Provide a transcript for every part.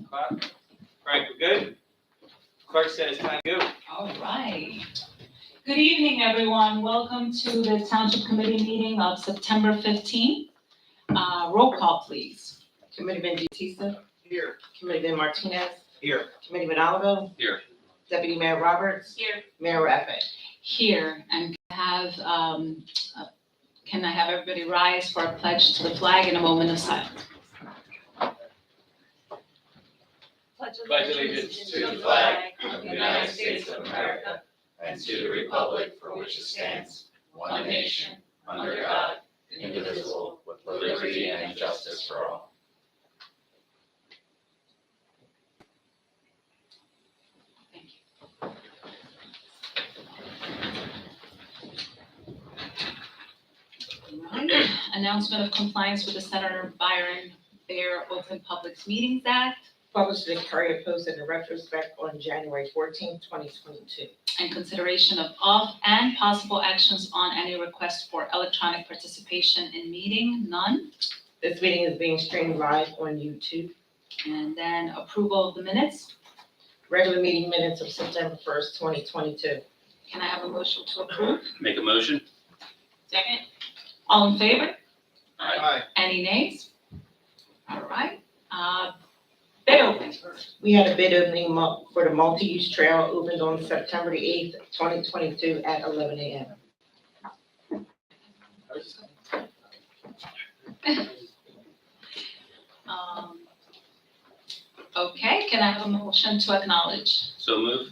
Clock. Frank, we're good? Clerk said it's time to go. All right. Good evening, everyone. Welcome to the Township Committee meeting of September 15th. Roll call, please. Committeeman Batista, Here. Committeeman Martinez, Here. Committeeman Oliver, Here. Deputy Mayor Roberts, Here. Mayor Raffet. Here, and can I have everybody rise for a pledge to the flag in a moment of silence? Pledge allegiance to the flag of the United States of America and to the republic for which it stands, one nation, under God, indivisible, with liberty and justice for all. Thank you. All right. Announcement of compliance with the Senator Byron Bair Open Public Meetings Act Published in the Courier Post in retrospect on January 14, 2022. and consideration of and possible actions on any request for electronic participation in meeting, none. This meeting is being streamed live on YouTube. And then approval of the minutes. Regular meeting minutes of September 1st, 2022. Can I have a motion to approve? Make a motion? Second. All in favor? Aye. Any nays? All right. Bid opening. We had a bid opening for the multi-use trail opened on September the 8th, 2022 at 11 a.m. Okay, can I have a motion to acknowledge? So move.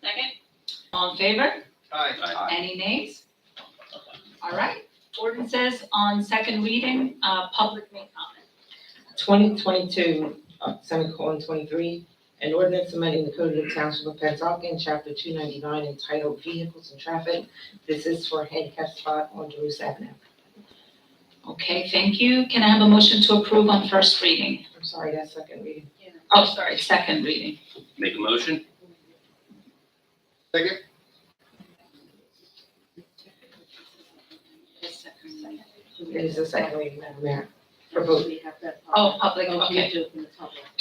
Second. All in favor? Aye. Any nays? All right. Ordinances on second reading, public may comment. 2022, semicolon 23, an ordinance amending the code of the Township of Pennsauken, Chapter 299, entitled Vehicles and Traffic. This is for a handicap spot on Bruce Avenue. Okay, thank you. Can I have a motion to approve on first reading? I'm sorry, that's second reading. Oh, sorry, second reading. Make a motion? Second. It is the second reading, Madam Mayor, for both. Oh, public, okay.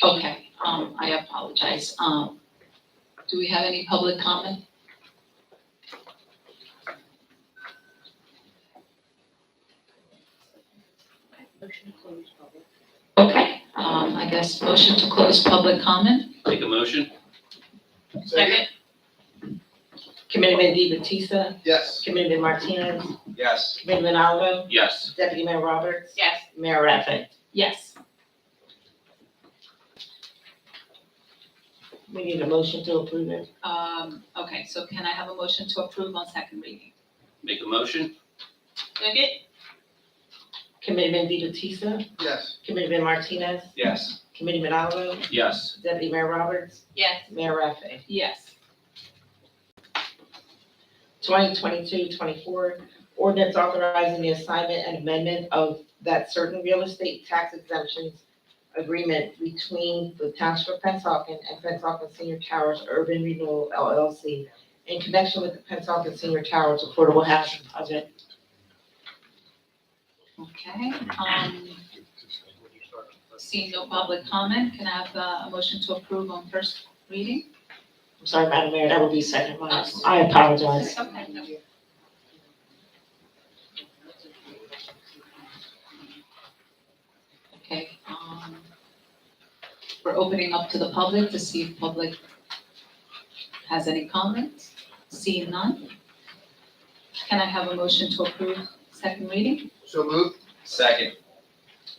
Okay, I apologize. Do we have any public comment? Okay, I guess motion to close public comment. Make a motion? Second. Committeeman Di Battista, Yes. Committeeman Martinez, Yes. Committeeman Oliver, Yes. Deputy Mayor Roberts, Yes. Mayor Raffet. Yes. We need a motion to approve it. Okay, so can I have a motion to approve on second reading? Make a motion? Second. Committeeman Di Battista, Yes. Committeeman Martinez, Yes. Committeeman Oliver, Yes. Deputy Mayor Roberts, Yes. Mayor Raffet. Yes. 2022-24, ordinance authorizing the assignment and amendment of that certain real estate tax exemptions agreement between the Township of Pennsauken and Pennsauken Senior Towers Urban Renewal LLC in connection with the Pennsauken Senior Towers Affordable Housing Project. Okay, seeing no public comment, can I have a motion to approve on first reading? I'm sorry, Madam Mayor, that would be second. I apologize. Okay, no. Okay, we're opening up to the public to see if public has any comments. Seeing none. Can I have a motion to approve second reading? So moved. Second.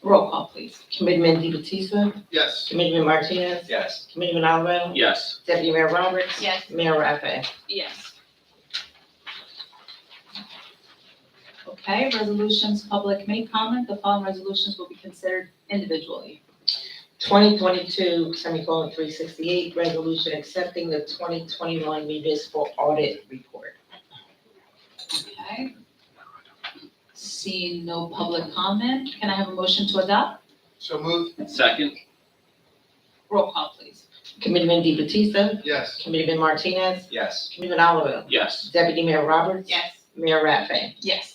Roll call, please. Committeeman Di Battista, Yes. Committeeman Martinez, Yes. Committeeman Oliver, Yes. Deputy Mayor Roberts, Yes. Mayor Raffet. Yes. Okay, resolutions, public may comment. The following resolutions will be considered individually. 2022, semicolon 368, resolution accepting the 2021 municipal audit report. Okay. Seeing no public comment, can I have a motion to adopt? So moved. Second? Roll call, please. Committeeman Di Battista, Yes. Committeeman Martinez, Yes. Committeeman Oliver, Yes. Deputy Mayor Roberts, Mayor Raffet. Yes.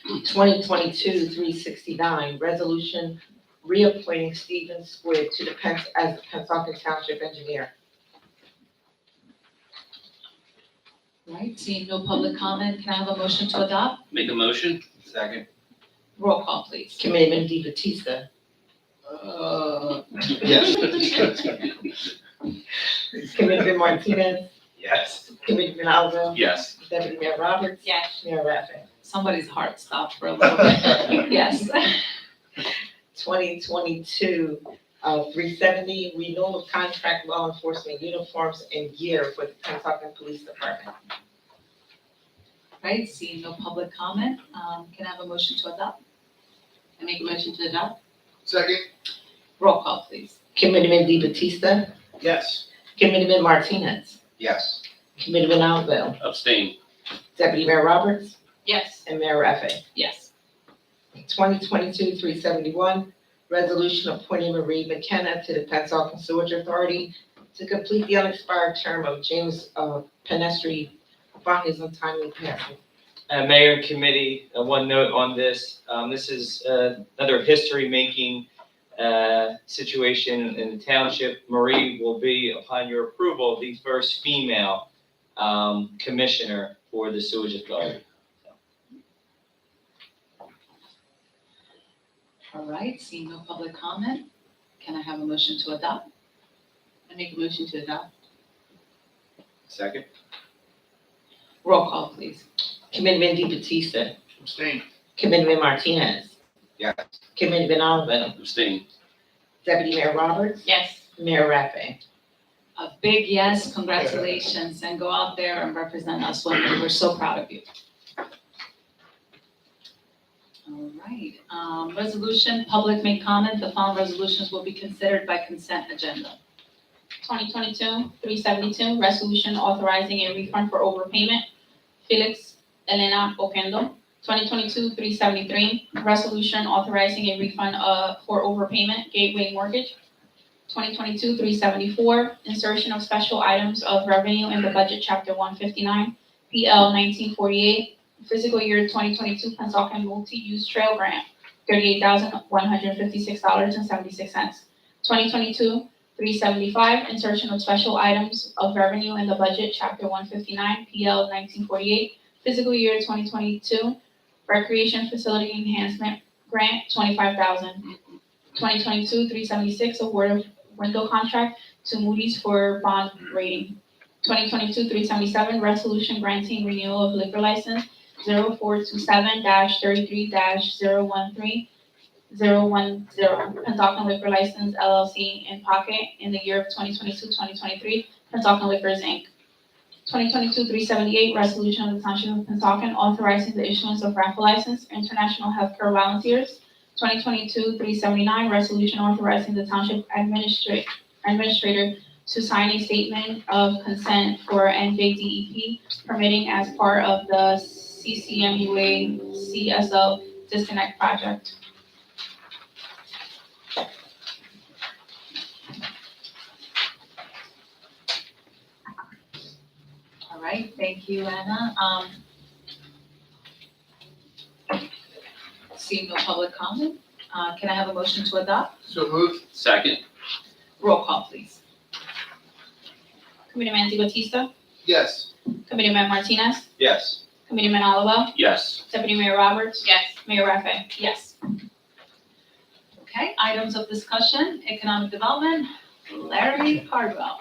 2022-369, resolution reappointing Stephen Squid to the as the Pennsauken Township Engineer. Right, seeing no public comment, can I have a motion to adopt? Make a motion? Second. Roll call, please. Committeeman Di Battista, Yes. Committeeman Martinez, Yes. Committeeman Alvo, Yes. Deputy Mayor Roberts, Yes. Mayor Raffin. Somebody's heart stopped for a little bit. Yes. 2022, 370, renewal of contract law enforcement uniforms and gear for the Pennsauken Police Department. Right, seeing no public comment, can I have a motion to adopt? I make a motion to adopt. Second. Roll call, please. Committeeman Di Battista, Yes. Committeeman Martinez, Yes. Committeeman Alvo, Abstain. Deputy Mayor Roberts, Yes. and Mayor Raffin. Yes. 2022, 371, resolution appointing Marie McKenna to the Pennsauken Sewage Authority to complete the unexpired term of James Penestri upon his untimely passing. Mayor and committee, one note on this. This is another history-making situation in the township. Marie will be, upon your approval, the first female commissioner for the sewage authority. All right, seeing no public comment, can I have a motion to adopt? I make a motion to adopt. Second. Roll call, please. Committeeman Di Battista, Abstain. Committeeman Martinez, Yes. Committeeman Alvo, Abstain. Deputy Mayor Roberts, Yes. Mayor Raffin. A big yes, congratulations, and go out there and represent us women. We're so proud of you. All right, resolution, public may comment. The following resolutions will be considered by consent agenda. 2022-372, resolution authorizing a refund for overpayment. Felix Elena Oquendo. 2022-373, resolution authorizing a refund for overpayment. Gateway Mortgage. 2022-374, insertion of special items of revenue in the budget, Chapter 159, PL 1948, fiscal year 2022 Pennsauken Multi-Use Trail Grant, $38,156.76. 2022-375, insertion of special items of revenue in the budget, Chapter 159, PL 1948, fiscal year 2022 Recreation Facility Enhancement Grant, $25,000. 2022-376, award of window contract to Moody's for bond rating. 2022-377, resolution granting renewal of liquor license 0427-33-013 Pennsauken Liquor License LLC in Pocket in the year of 2022-2023, Pennsauken Liquors Inc. 2022-378, resolution of the Township of Pennsauken authorizing the issuance of raffle license, International Healthcare Volunteers. 2022-379, resolution authorizing the Township Administrator to sign a statement of consent for NJDEP permitting as part of the CCMUA CSO Disconnect Project. All right, thank you, Anna. Seeing no public comment, can I have a motion to adopt? So moved. Second. Roll call, please. Committeeman Di Battista, Yes. Committeeman Martinez, Yes. Committeeman Oliver, Yes. Deputy Mayor Roberts. Yes. Mayor Raffin. Yes. Okay, items of discussion, economic development, Larry Cardwell.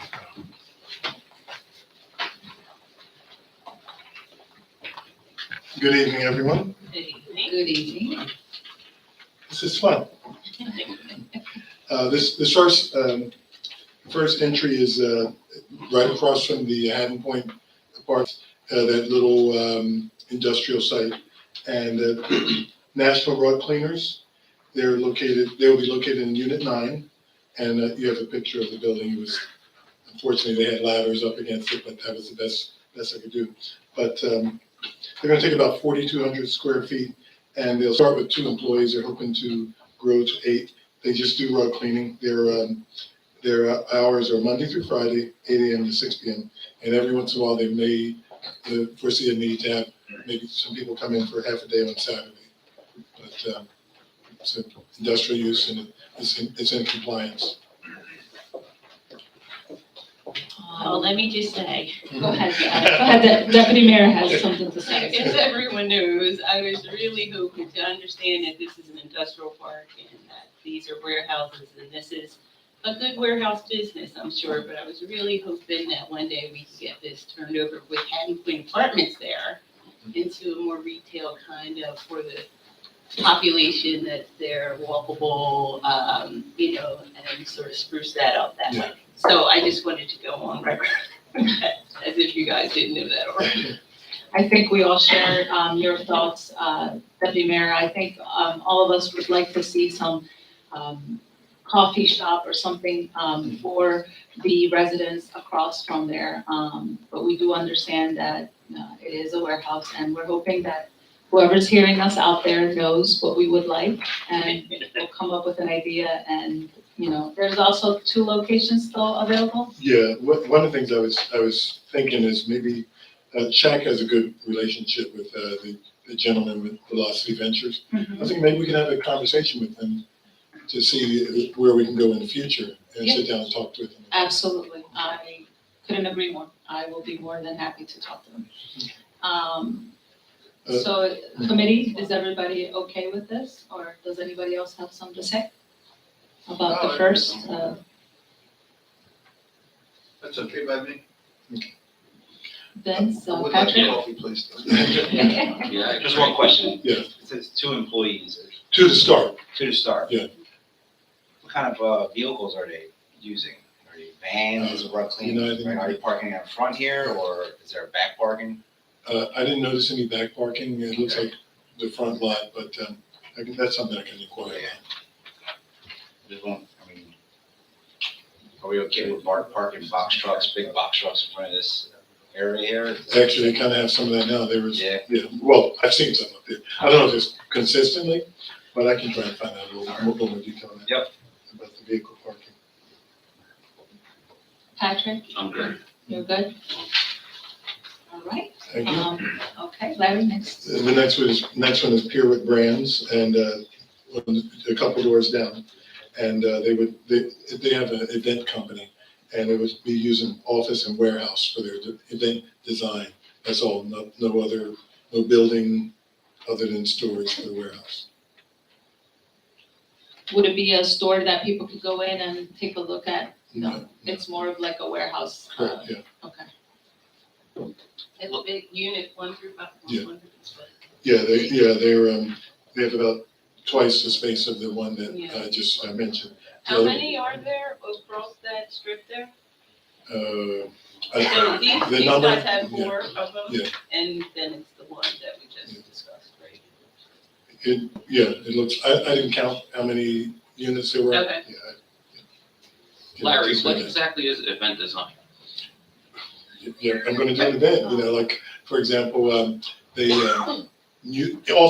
Good evening, everyone. Good evening. This is fun. This first entry is right across from the Haddon Point Park, that little industrial site. And National Rug Cleaners, they'll be located in Unit 9. And you have a picture of the building. It was, unfortunately, they had ladders up against it, but that was the best I could do. But they're going to take about 4,200 square feet, and they'll start with 2 employees. They're hoping to grow to 8. They just do rug cleaning. Their hours are Monday through Friday, 8 a.m. to 6 p.m. And every once in a while, they may foresee a need to have maybe some people come in for half a day on Saturday. But it's an industrial use, and it's in compliance. Oh, let me just say, Go ahead, go ahead, Deputy Mayor has something to say. as everyone knows, I was really hoping to understand that this is an industrial park and that these are warehouses and this is a good warehouse business, I'm sure, but I was really hoping that one day we could get this turned over with having put apartments there into a more retail kind of for the population that they're walkable, and sort of spruce that up that way. So I just wanted to go on record as if you guys didn't know that already. I think we all share your thoughts, Deputy Mayor. I think all of us would like to see some coffee shop or something for the residents across from there. But we do understand that it is a warehouse, and we're hoping that whoever's hearing us out there knows what we would like, and we'll come up with an idea. And, there's also 2 locations still available. Yeah, one of the things I was thinking is maybe Shaq has a good relationship with the gentleman with Velocity Ventures. I think maybe we can have a conversation with him to see where we can go in the future and sit down and talk with him. Absolutely. I couldn't agree more. I will be more than happy to talk to them. So, committee, is everybody okay with this, or does anybody else have something to say about the first? That's okay by me. Vince, I would like Patrick? coffee, please. Yeah, just one question. Yeah. It says 2 employees, 2 to start. 2 to start. Yeah. What kind of vehicles are they using? Are they vans, rug I cleaners? didn't- Are they parking out front here, or is there back parking? I didn't notice any back parking. It looks like the front lot, but that's something I can inquire Just one, are we okay with parking box trucks, big box trucks in front of this area here? about. Actually, they kind of have some of that now. There was, Yeah. well, I've seen some up there. I don't know if it's consistently, but I can try and find out a little more detail on that. Yep. About the vehicle parking. Patrick, I'm good. you're good? All right. Thank you. Okay, Larry, next. The next one is Purewood Brands, and a couple doors down. And they have an event company, and it would be using office and warehouse for their event design. That's all, no building other than storage for the warehouse. Would it be a store that people could go in and take a look at? No. It's more of like a warehouse. Correct, yeah. Okay. It's a big unit, 1 through 5. Yeah. They have about twice the space of the one that I just mentioned. How many are there across that strip there? Uh, So these the number, guys have 4 of them? Yeah. And then it's the one that we just discussed, right? it looks, I didn't count how many units there were. Okay. Yeah. Larry, what exactly is event design? Yeah, I'm gonna do an event, like, for example, all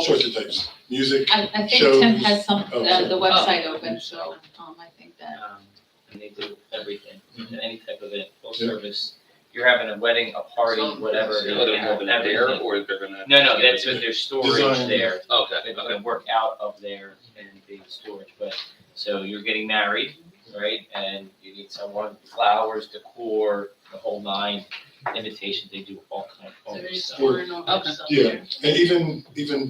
sorts of types, music, I think shows. Tim has some, Oh, sorry. the website open, so, I think that. And they do everything, any type of event, full Yeah. service. You're having a wedding, a party, whatever. So they're having it there, everything. or they're gonna? No, that's what their storage Design. there. Okay, They okay. can work out of there and the storage, but, so you're getting married, right? And you need someone, flowers, decor, the whole 9, invitations, they do all kinds So of they're stuff. storing all that Okay. stuff Yeah. there? and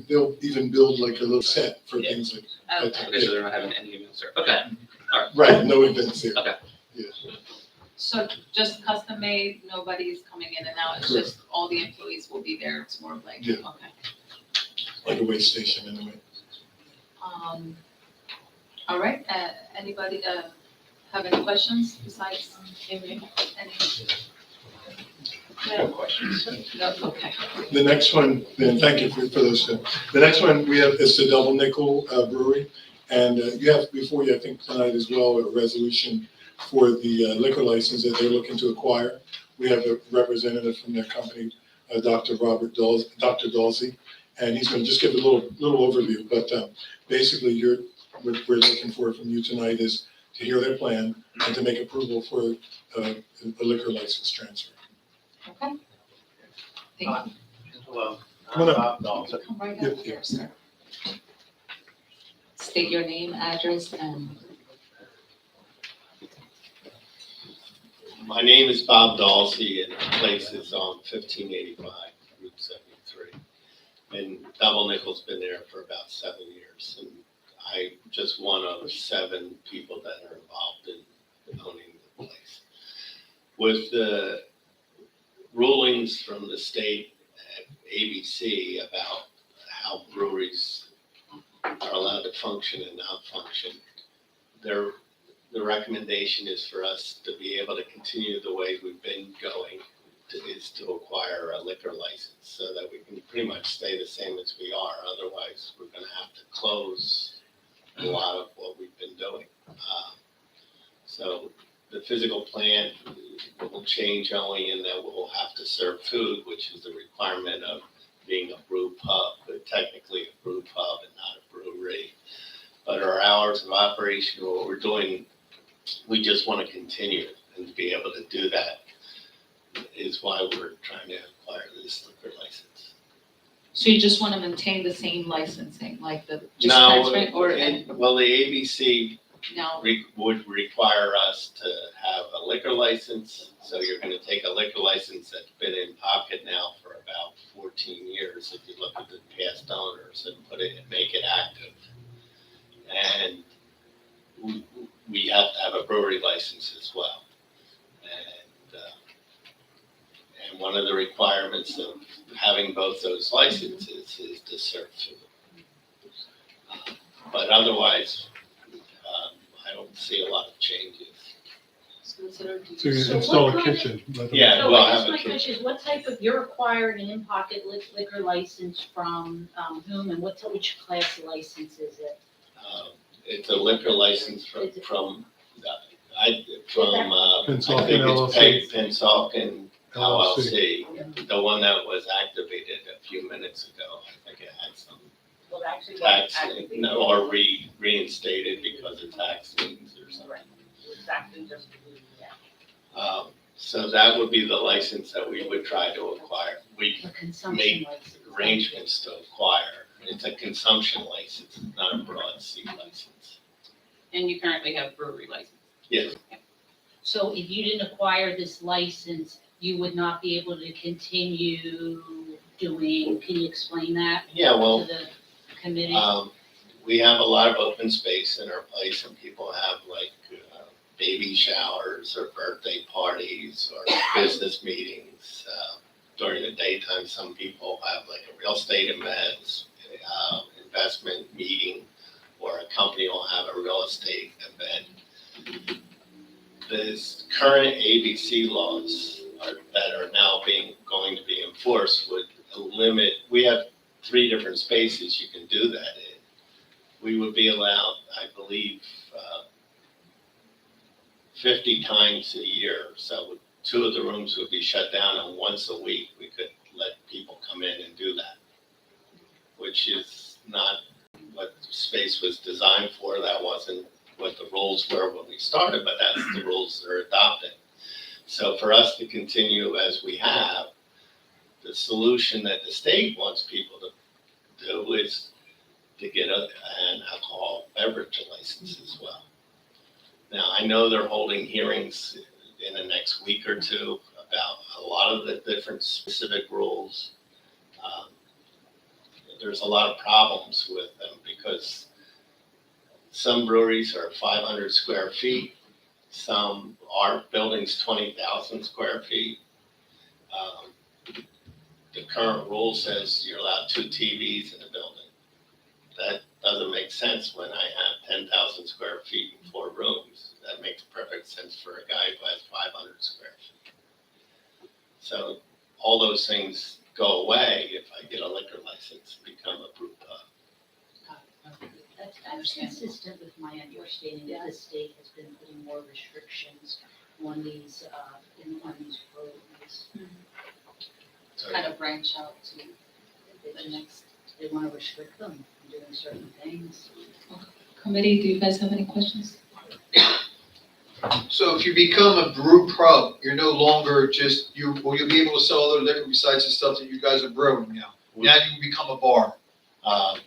they'll even build like a little set for Yeah. things like, Okay. Okay, so they're not having any events there. Okay. right, no events here. Okay. Yeah, So just custom made, nobody's coming in and out, it's Correct. just all the employees will be there, it's more of like, Yeah. okay. like a waste station in a way. All right, anybody, have any questions besides, any? No questions. No, okay. The next one, then, thank you for those two. The next one we have is the Double Nickel Brewery. And you have before you, I think tonight as well, a resolution for the liquor license that they're looking to acquire. We have a representative from their company, Dr. Dalsey, and he's going to just give a little overview. But basically, what we're looking for from you tonight is to hear their plan and to make approval for a liquor license transfer. Okay. Thank you. Hello. Come on up. Come right Yep, up here, sir. State your name, address, and My name is Bob Dalsey, and the place is on 1585 Route 73. And Double Nickel's been there for about 7 years, and I'm just one of 7 people that are involved in owning the place. With the rulings from the state at ABC about how breweries are allowed to function and not function, the recommendation is for us to be able to continue the way we've been going, is to acquire a liquor license so that we can pretty much stay the same as we are. Otherwise, we're gonna have to close a lot of what we've been doing. So the physical plant will change only in that we'll have to serve food, which is the requirement of being a brew pub, but technically a brew pub and not a brewery. But our hours of operation, what we're doing, we just want to continue and to be able to do that is why we're trying to acquire this liquor license. So you just want to maintain the same licensing, like the No, dispensary, or well, the ABC no? would require us to have a liquor license. So you're going to take a liquor license that's been in pocket now for about 14 years, if you look at the past owners, and put it and make it active. And we have to have a brewery license as well. And one of the requirements of having both those licenses is to serve food. But otherwise, I don't see a lot of changes. So you install a kitchen. Yeah, So we'll I guess have a my kitchen. question is, what type of, you're acquiring an in-pocket liquor license from whom, and which class license is it? It's a liquor license from I think Pennsauken it's Pennsauken LLC, the one that was activated a few minutes ago. I think it had some Well, actually, tax, or reinstated because of tax liens or something. exactly just, So that would be the license that we would try to acquire. We the consumption made license. arrangements to acquire. It's a consumption license, not a broad C license. And you currently have brewery license. Yes, So if you didn't acquire this license, you would not be able to continue doing, can you explain that yeah, to well, the committee? we have a lot of open space in our place, and people have like baby showers or birthday parties or business meetings. During the daytime, some people have like a real estate event, investment meeting, or a company will have a real estate event. The current ABC laws that are now going to be enforced would limit, we have 3 different spaces you can do that in. We would be allowed, I believe, 50 times a year. So 2 of the rooms would be shut down, and once a week we could let people come in and do that, which is not what the space was designed for. That wasn't what the rules were when we started, but that's the rules they're adopting. So for us to continue as we have, the solution that the state wants people to do is to get an alcohol beverage license as well. Now, I know they're holding hearings in the next week or 2 about a lot of the different specific rules. There's a lot of problems with them because some breweries are 500 square feet. Some are buildings 20,000 square feet. The current rule says you're allowed 2 TVs in a building. That doesn't make sense when I have 10,000 square feet and 4 rooms. That makes perfect sense for a guy who has 500 square feet. So all those things go away if I get a liquor license, become a brew pub. That's consistent with my understanding that the state has been putting more restrictions on these programs. Kind of branch out to the next They want to restrict them from doing certain things. committee. Do you guys have any questions? So if you become a brew pub, you're no longer just, will you be able to sell other liquor besides the stuff that you guys are brewing now? Now you become a bar. I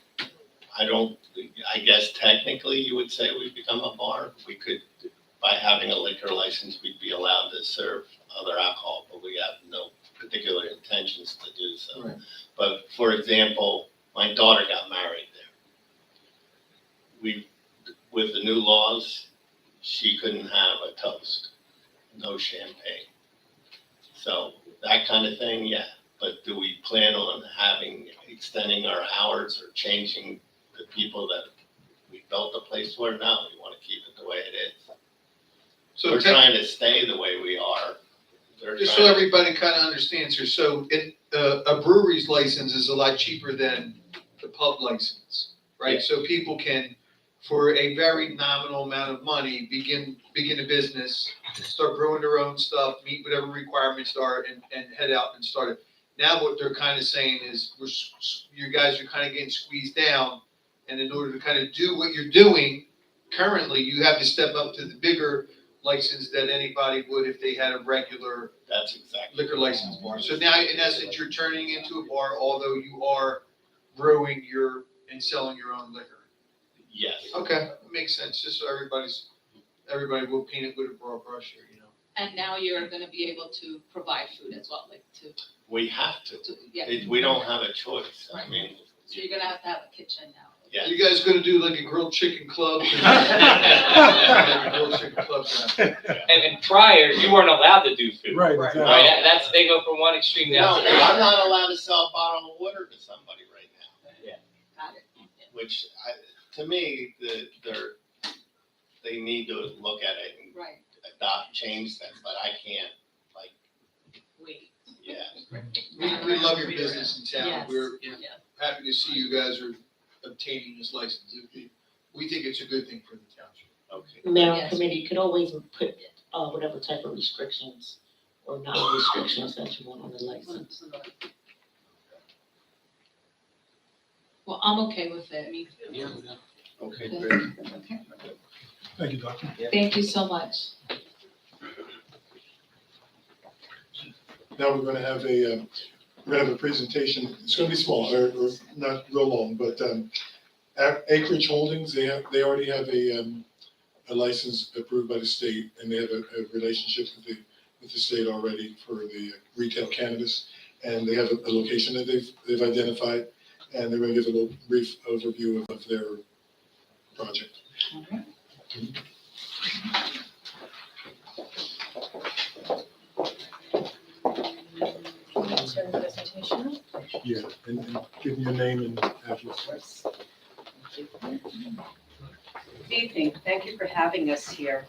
guess technically you would say we become a bar. We could by having a liquor license, we'd be allowed to serve other alcohol, but we have no particular intentions to do so. Right. But for example, my daughter got married there. With the new laws, she couldn't have a toast, no champagne. So that kind of thing, yeah. But do we plan on extending our hours or changing the people that we built the place for? No, we want to keep it the way it is. So We're trying to stay the way we are. They're just so trying to- everybody kind of understands here, so a brewery's license is a lot cheaper than the pub license, right? Yeah. So people can, for a very nominal amount of money, begin a business, start growing their own stuff, meet whatever requirements are, and head out and start it. Now what they're kind of saying is, you guys are kind of getting squeezed down, and in order to kind of do what you're doing currently, you have to step up to the bigger license that anybody would if they had a regular That's exactly. liquor license bar. So now, in essence, you're turning into a bar, although you are brewing and selling your own liquor. Yes. Okay, makes sense, just so everybody will paint it with a broad brush here, you know? And now you're gonna be able to provide food as well, like We have to. yeah. We don't have a choice. I mean, So you're gonna have to have a kitchen now. yeah. You guys gonna do like a grilled chicken club? Grilled chicken club. And prior, you weren't allowed to do food. Right, Right. exactly. Right, that's, they go from one extreme No, down to the other. I'm not allowed to sell a bottle of water to somebody right now. Got it. Which, to me, they need to look at it and Right, change that, but I can't, wait. yeah. We love your business in town. Yes. We're Yeah. happy to see you guys are obtaining this license. We think it's a good thing for the township. Okay. Mayor and Yes. committee, you could always put, whatever type of restrictions or non-restrictions that you want on the license. Well, I'm okay with it, I mean, Okay, okay. great. Okay. Thank you, Doctor. Thank you so much. Now we're gonna have a presentation, it's gonna be small, or not real long, but, Acreage Holdings, they already have a license approved by the state, and they have a relationship with the state already for the retail cannabis. And they have a location that they've identified, and they're gonna give a little brief overview of their project. Turn the presentation. Yeah, and give me your name and address. Good evening. Thank you for having us here.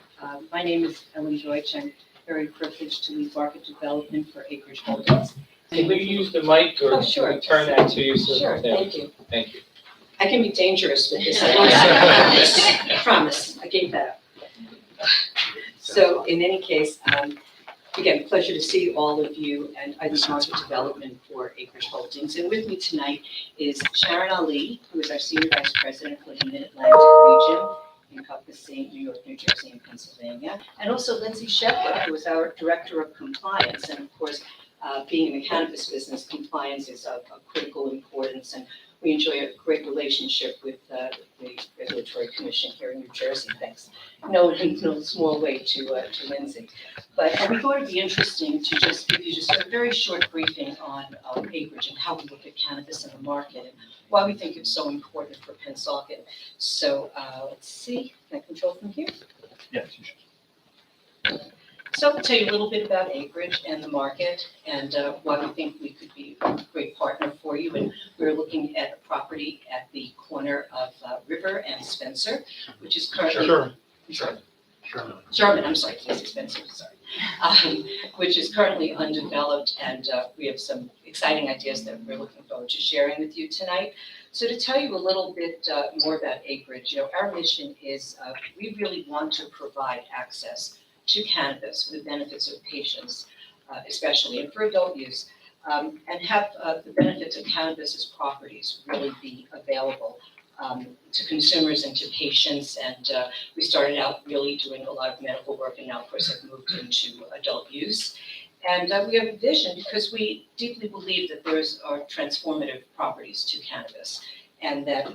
My name is Ellen Deutsch. I'm very privileged to lead market development for Acreage Holdings. Can you use the mic or Oh, sure. can we turn that to you? So Sure, there. thank you. Thank you. I can be dangerous with this. I promise. I gave that up. So in any case, again, pleasure to see all of you, and I lead market development for Acreage Holdings. And with me tonight is Sharon Ali, who is our Senior Vice President for the Mid-Atlantic region, encompassing New York, New Jersey, and Pennsylvania, and also Lindsay Shepard, who is our Director of Compliance. And of course, being in the cannabis business, compliance is of critical importance, and we enjoy a great relationship with the Regulatory Commission here in New Jersey, thanks. No small way to Lindsay. But we thought it'd be interesting to just give you just a very short briefing on Acreage and how we look at cannabis in the market and why we think it's so important for Pennsauken. So let's see, can I control from here? Yes, you should. So I'll tell you a little bit about Acreage and the market and why we think we could be a great partner for you. And we're looking at a property at the corner of River and Spencer, which is currently. Sherman, I'm sorry, please, Spencer, sorry. Which is currently undeveloped, and we have some exciting ideas that we're looking forward to sharing with you tonight. So to tell you a little bit more about Acreage, our mission is we really want to provide access to cannabis for the benefits of patients, especially, and for adult use, and have the benefits of cannabis as properties really be available to consumers and to patients. And we started out really doing a lot of medical work, and now, of course, have moved into adult use. And we have a vision because we deeply believe that those are transformative properties to cannabis, and that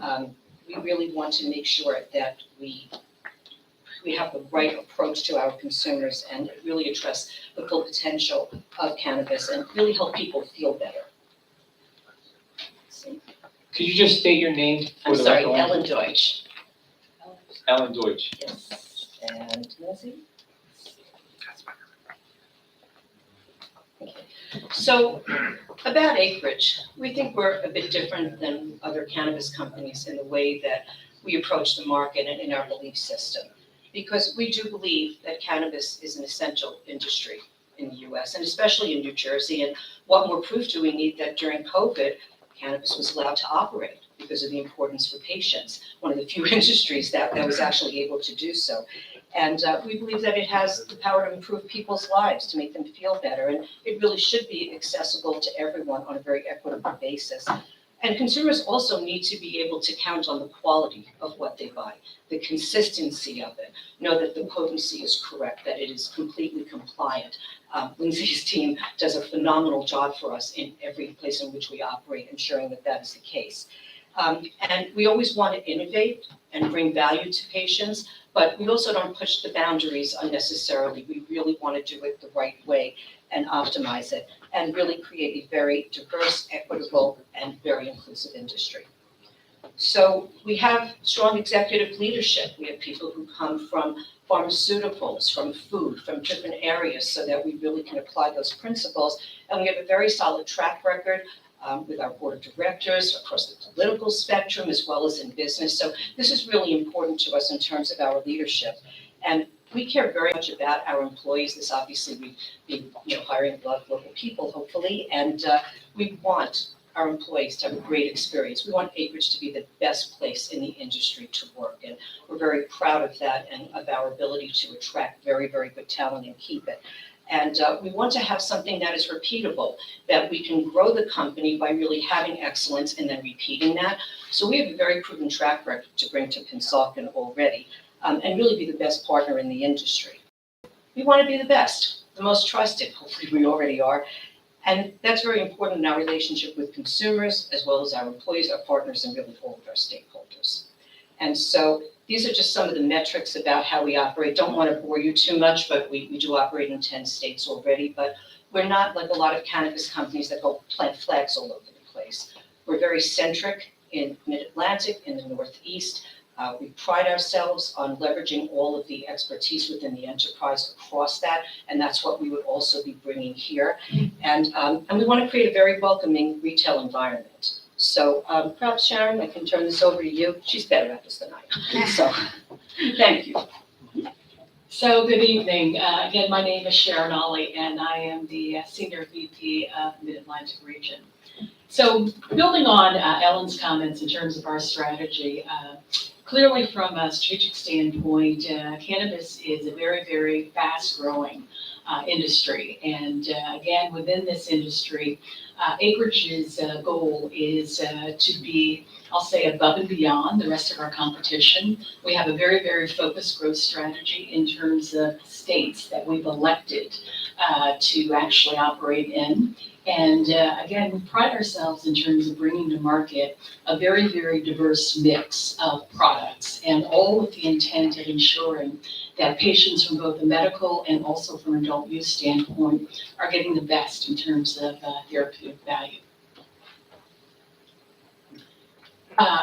we really want to make sure that we we have the right approach to our consumers and really address the full potential of cannabis and really help people feel better. Could you just state your name for I'm the sorry, record? Ellen Deutsch. Ellen Deutsch. Yes, and Nancy? Okay. So about Acreage, we think we're a bit different than other cannabis companies in the way that we approach the market and in our belief system. Because we do believe that cannabis is an essential industry in the US and especially in New Jersey. And what more proof do we need that during COVID, cannabis was allowed to operate because of the importance for patients, one of the few industries that was actually able to do so. And we believe that it has the power to improve people's lives, to make them feel better, and it really should be accessible to everyone on a very equitable basis. And consumers also need to be able to count on the quality of what they buy, the consistency of it, know that the potency is correct, that it is completely compliant. Lindsay's team does a phenomenal job for us in every place in which we operate, ensuring that that is the case. And we always want to innovate and bring value to patients, but we also don't push the boundaries unnecessarily. We really want to do it the right way and optimize it and really create a very diverse, equitable, and very inclusive industry. So we have strong executive leadership. We have people who come from pharmaceuticals, from food, from different areas so that we really can apply those principles. And we have a very solid track record with our board of directors across the political spectrum as well as in business. So this is really important to us in terms of our leadership. And we care very much about our employees. This obviously we'd be hiring a lot of local people, hopefully, and we want our employees to have a great experience. We want Acreage to be the best place in the industry to work, and we're very proud of that and of our ability to attract very, very good talent and keep it. And we want to have something that is repeatable, that we can grow the company by really having excellence and then repeating that. So we have a very proven track record to bring to Pennsauken already, and really be the best partner in the industry. We want to be the best, the most trusted, hopefully we already are. And that's very important in our relationship with consumers, as well as our employees, our partners, and really all of our stakeholders. And so these are just some of the metrics about how we operate. Don't want to bore you too much, but we do operate in 10 states already, but we're not like a lot of cannabis companies that go plant flags all over the place. We're very centric in Mid-Atlantic, in the Northeast. We pride ourselves on leveraging all of the expertise within the enterprise across that, and that's what we would also be bringing here. And we want to create a very welcoming retail environment. So perhaps Sharon, I can turn this over to you. She's better at this than I am. So thank you. So good evening. Again, my name is Sharon Ollie, and I am the Senior VP of Mid-Atlantic Region. So building on Ellen's comments in terms of our strategy, clearly from a strategic standpoint, cannabis is a very, very fast-growing industry. And again, within this industry, Acreage's goal is to be, I'll say, above and beyond the rest of our competition. We have a very, very focused growth strategy in terms of states that we've elected to actually operate in. And again, we pride ourselves in terms of bringing to market a very, very diverse mix of products, and all with the intent of ensuring that patients from both the medical and also from an adult use standpoint are getting the best in terms of therapeutic value.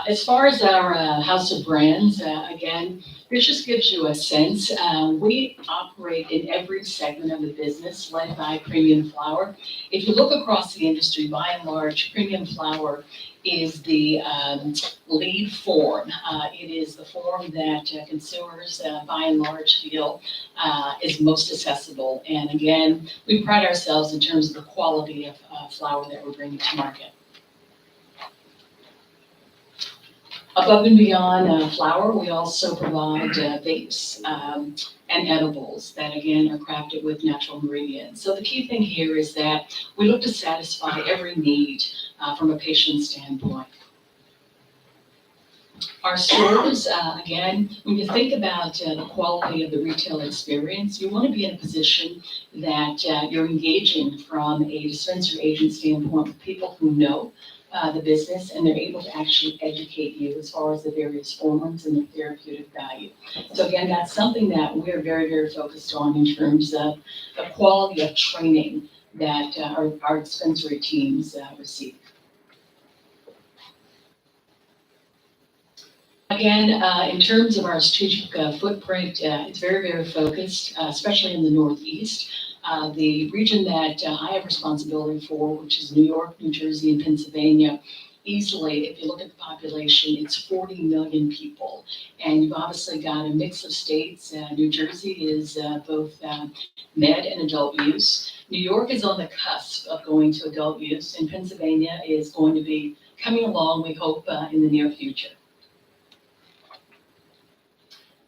As far as our house of brands, again, this just gives you a sense. We operate in every segment of the business led by premium flower. If you look across the industry, by and large, premium flower is the lead form. It is the form that consumers, by and large, feel is most accessible. And again, we pride ourselves in terms of the quality of flower that we're bringing to market. Above and beyond flower, we also provide vapes and edibles that, again, are crafted with natural ingredients. So the key thing here is that we look to satisfy every need from a patient standpoint. Our stores, again, when you think about the quality of the retail experience, you want to be in a position that you're engaging from a dispensary agent standpoint with people who know the business, and they're able to actually educate you as far as the various forms and the therapeutic value. So again, that's something that we're very, very focused on in terms of the quality of training that our dispensary teams receive. Again, in terms of our strategic footprint, it's very, very focused, especially in the Northeast. The region that I have responsibility for, which is New York, New Jersey, and Pennsylvania, easily, if you look at the population, it's 40 million people. And you've obviously got a mix of states. New Jersey is both med and adult use. New York is on the cusp of going to adult use, and Pennsylvania is going to be coming along, we hope, in the near future.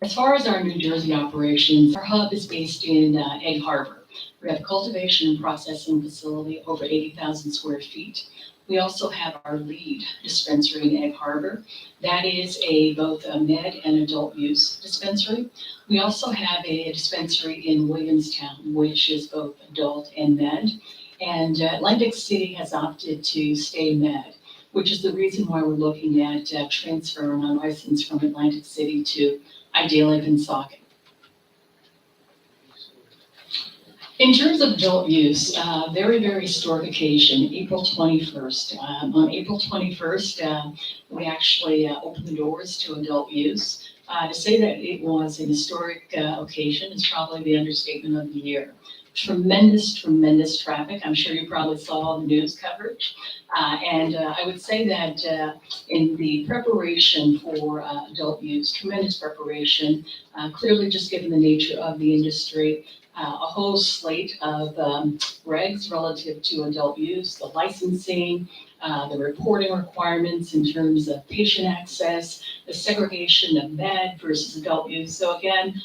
As far as our New Jersey operations, our hub is based in Egg Harbor. We have a cultivation and processing facility over 80,000 square feet. We also have our lead dispensary in Egg Harbor. That is both a med and adult use dispensary. We also have a dispensary in Williamstown, which is both adult and med. And Atlantic City has opted to stay med, which is the reason why we're looking at transferring our license from Atlantic City to ideally Pennsauken. In terms of adult use, very, very historic occasion, April 21st. On April 21st, we actually opened the doors to adult use. To say that it was an historic occasion is probably the understatement of the year. Tremendous, tremendous traffic. I'm sure you probably saw all the news coverage. And I would say that in the preparation for adult use, tremendous preparation, clearly just given the nature of the industry, a whole slate of regs relative to adult use, the licensing, the reporting requirements in terms of patient access, the segregation of med versus adult use. So again,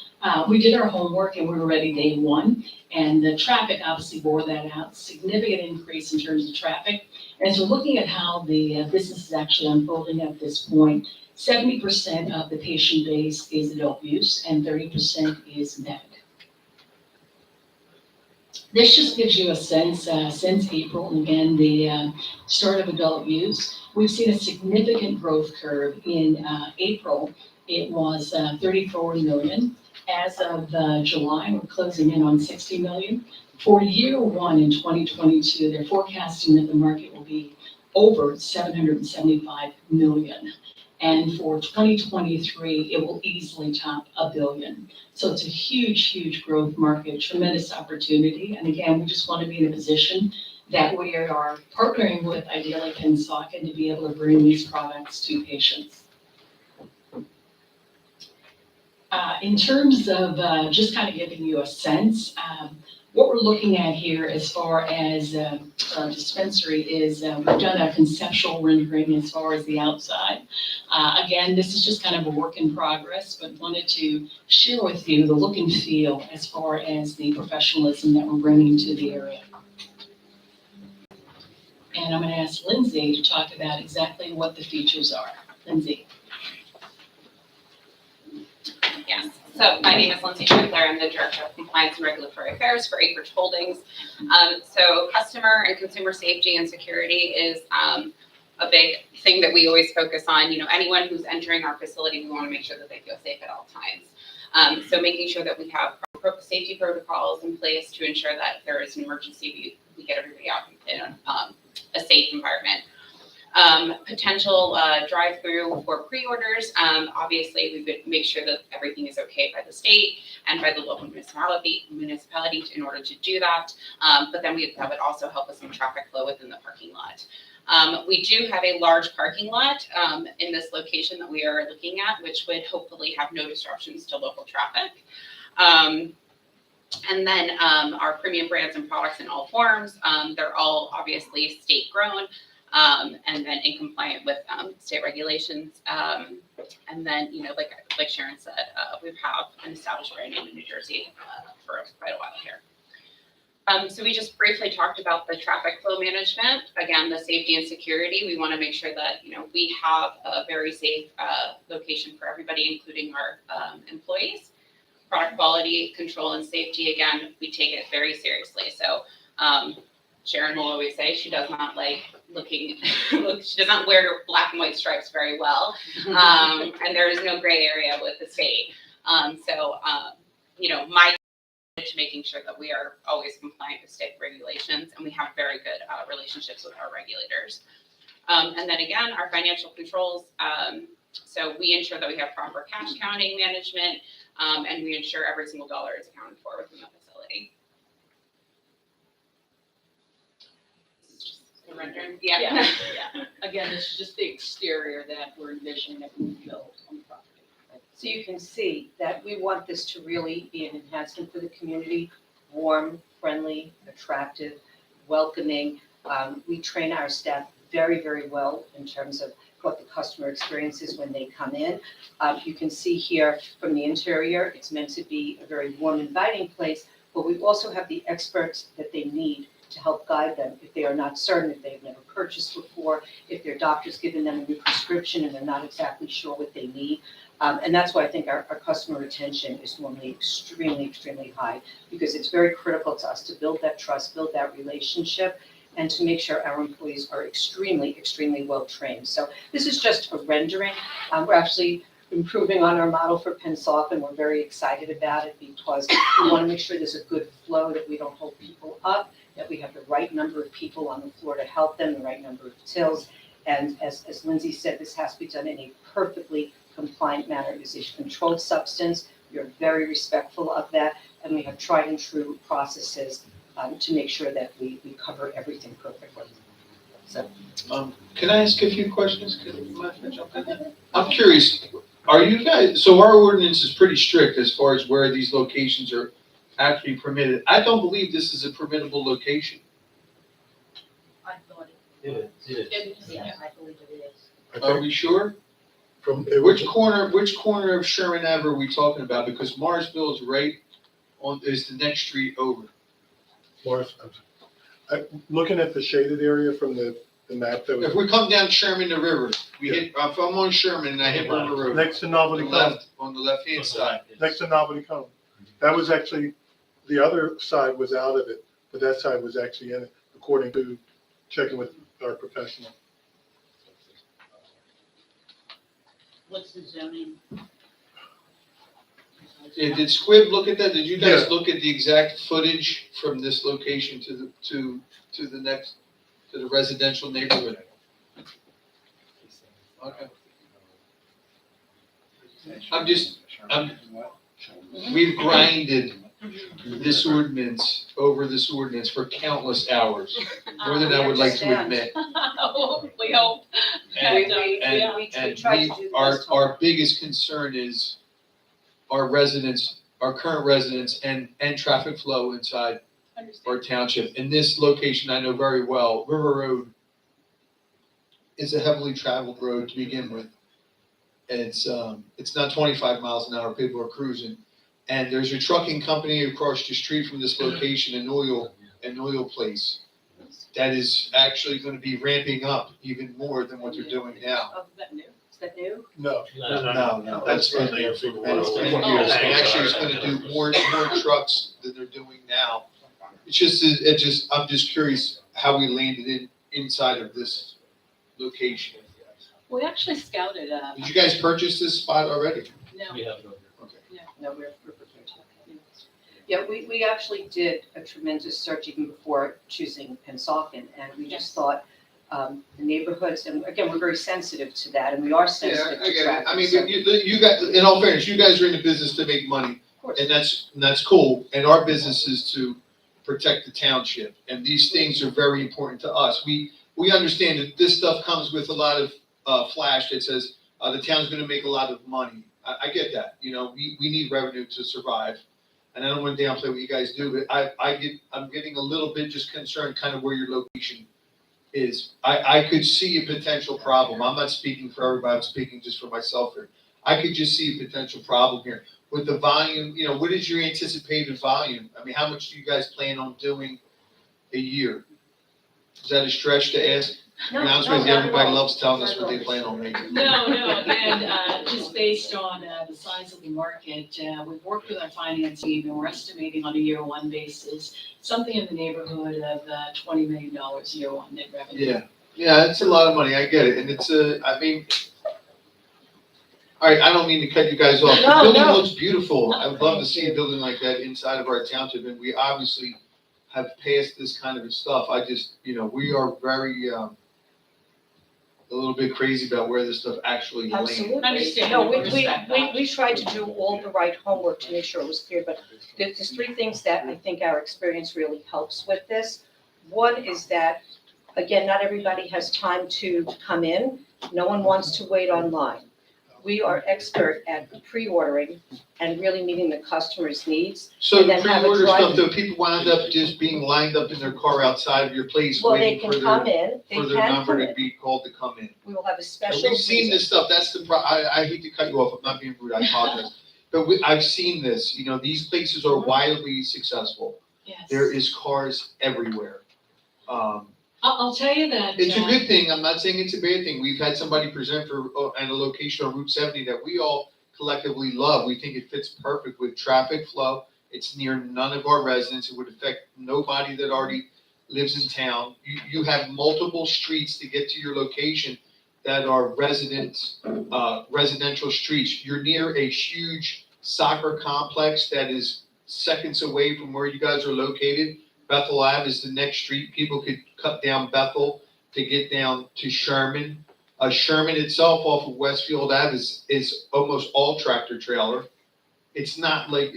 we did our homework and we were ready day one. And the traffic obviously bore that out, significant increase in terms of traffic. And as we're looking at how the business is actually unfolding at this point, 70% of the patient base is adult use and 30% is med. This just gives you a sense, since April, and again, the start of adult use, we've seen a significant growth curve. In April, it was 34 million. As of July, we're closing in on 60 million. For year one in 2022, they're forecasting that the market will be over 775 million. And for 2023, it will easily top $1 billion. So it's a huge, huge growth market, tremendous opportunity. And again, we just want to be in a position that we are partnering with ideally Pennsauken to be able to bring these products to patients. In terms of just kind of giving you a sense, what we're looking at here as far as dispensary is we've done a conceptual rendering as far as the outside. Again, this is just kind of a work in progress, but wanted to share with you the look and feel as far as the professionalism that we're bringing to the area. And I'm going to ask Lindsay to talk about exactly what the features are. Lindsay. Yes, so my name is Lindsay Strickler. I'm the Director of Compliance and Regulatory Affairs for Acreage Holdings. So customer and consumer safety and security is a big thing that we always focus on. You know, anyone who's entering our facility, we want to make sure that they feel safe at all times. So making sure that we have safety protocols in place to ensure that if there is an emergency, we get everybody out in a safe environment. Potential drive-through for pre-orders. Obviously, we would make sure that everything is okay by the state and by the local municipality in order to do that. But then that would also help us in traffic flow within the parking lot. We do have a large parking lot in this location that we are looking at, which would hopefully have no disruptions to local traffic. And then our premium brands and products in all forms, they're all obviously state grown. And then in compliant with state regulations. And then, you know, like Sharon said, we have an established brand name in New Jersey for quite a while here. So we just briefly talked about the traffic flow management. Again, the safety and security. We want to make sure that, you know, we have a very safe location for everybody, including our employees. Product quality, control, and safety. Again, we take it very seriously. So Sharon will always say she does not like looking, she does not wear black and white stripes very well. And there is no gray area with the state. You know, my to making sure that we are always compliant with state regulations, and we have very good relationships with our regulators. And then again, our financial controls. So we ensure that we have proper cash counting management, and we ensure every single dollar is accounted for within the facility. The rendering? Yeah. Yeah. Again, it's just the exterior that we're envisioning that we build on the property. So you can see that we want this to really be an enhancement for the community, warm, friendly, attractive, welcoming. We train our staff very, very well in terms of what the customer experience is when they come in. You can see here from the interior, it's meant to be a very warm, inviting place, but we also have the experts that they need to help guide them if they are not certain, if they've never purchased before, if their doctor's given them a new prescription and they're not exactly sure what they need. And that's why I think our customer retention is normally extremely, extremely high, because it's very critical to us to build that trust, build that relationship, and to make sure our employees are extremely, extremely well trained. So this is just a rendering. We're actually improving on our model for Pennsauken. We're very excited about it because we want to make sure there's a good flow, that we don't hold people up, that we have the right number of people on the floor to help them, the right number of tills. And as Lindsay said, this has to be done in a perfectly compliant manner. It is a controlled substance. We are very respectful of that, and we have tried and true processes to make sure that we cover everything perfectly. So, Can I ask a few questions? I'm curious, are you guys, so our ordinance is pretty strict as far as where these locations are actually permitted. I don't believe this is a permittable location. I thought It yeah, I believe it is. Are we sure? From, Which corner of Sherman Ave are we talking about? Because Marsville is right on, is the next street over. Looking at the shaded area from the map that If was we come down Sherman to River, we hit, if I'm on Sherman and I hit River Road. next to On Novelty the Cone, left, on the left-hand side. next to Novelty Cone. That was actually, the other side was out of it, but that side was actually in it, according to checking with our professional. What's the zoning? Yeah, did Squib look at that? Did you guys Yeah. look at the exact footage from this location to the next, to the residential neighborhood? Okay. We've grinded this ordinance for countless hours, more than I would like to admit. We hope. And, Yeah. and try to do the our, best. our biggest concern is our residents, our current residents and traffic flow inside our township. In this location, I know very well, River Road is a heavily traveled road to begin with. It's not 25 miles an hour, people are cruising. And there's a trucking company across the street from this location, an oil place, that is actually gonna be ramping up even more than what they're doing now. Oh, is that new? No, No, that's been been there there for for years. And actually, it's gonna do more trucks than they're doing now. I'm just curious how we landed inside of this location. We actually scouted, Did you guys purchase this spot already? no, No, we're prepared to. Yeah, we actually did a tremendous search even before choosing Pennsauken, and we just thought, the neighborhoods, and again, we're very sensitive to that, and we are Yeah, sensitive I to get it. traffic. I mean, so- but you guys, in all fairness, you guys are in the business to make money, Of course. and that's cool. And our business is to protect the township, and these things are very important to us. We understand that this stuff comes with a lot of flash that says the town's gonna make a lot of money. I get that, you know, we need revenue to survive. And I don't want to downplay what you guys do, but I'm getting a little bit just concerned kind of where your location is. I could see a potential problem. I'm not speaking for everybody, I'm speaking just for myself here. I could just see a potential problem here with the volume. You know, what is your anticipated volume? I mean, how much do you guys plan on doing a year? Is that a stretch to ask? To be honest with you, everybody loves telling us what they plan on making. No, again, just based on the size of the market, we've worked with our finance team, and we're estimating on a year one basis, something in the neighborhood of $20 million year one net revenue. Yeah, it's a lot of money, I get it, and it's I mean, all right, I don't mean to cut you guys off. The No, building no. looks beautiful. I would love to Thank see a building like that inside of our township, and we obviously have passed this kind of stuff. I just, we are very, a little bit crazy about where this stuff actually lands. Absolutely. Understand. No, we Respect that. tried to do all the right homework to make sure it was clear, but there's three things that I think our experience really helps with this. One is that, again, not everybody has time to come in. No one wants to wait online. We are expert at pre-ordering and really meeting the customer's needs. So And the then have a pre-order drive- stuff, though, people wind up just being lined up in their car outside of your place Well, they waiting can for come their, in, they for their can number come to in. be called to come in. We will have a And special. we've seen this stuff, that's I hate to cut you off, I'm not being rude, I apologize. But I've seen this, these places are wildly successful. Yes. There is cars everywhere. I'll tell you that. It's a good thing, I'm not saying it's a bad thing. We've had somebody present at a location on Route 70 that we all collectively love. We think it fits perfect with traffic flow. It's near none of our residents. It would affect nobody that already lives in town. You have multiple streets to get to your location that are residential streets. You're near a huge soccer complex that is seconds away from where you guys are located. Bethel Ave is the next street. People could cut down Bethel to get down to Sherman. Sherman itself off of Westfield Ave is almost all tractor trailer. It's not like,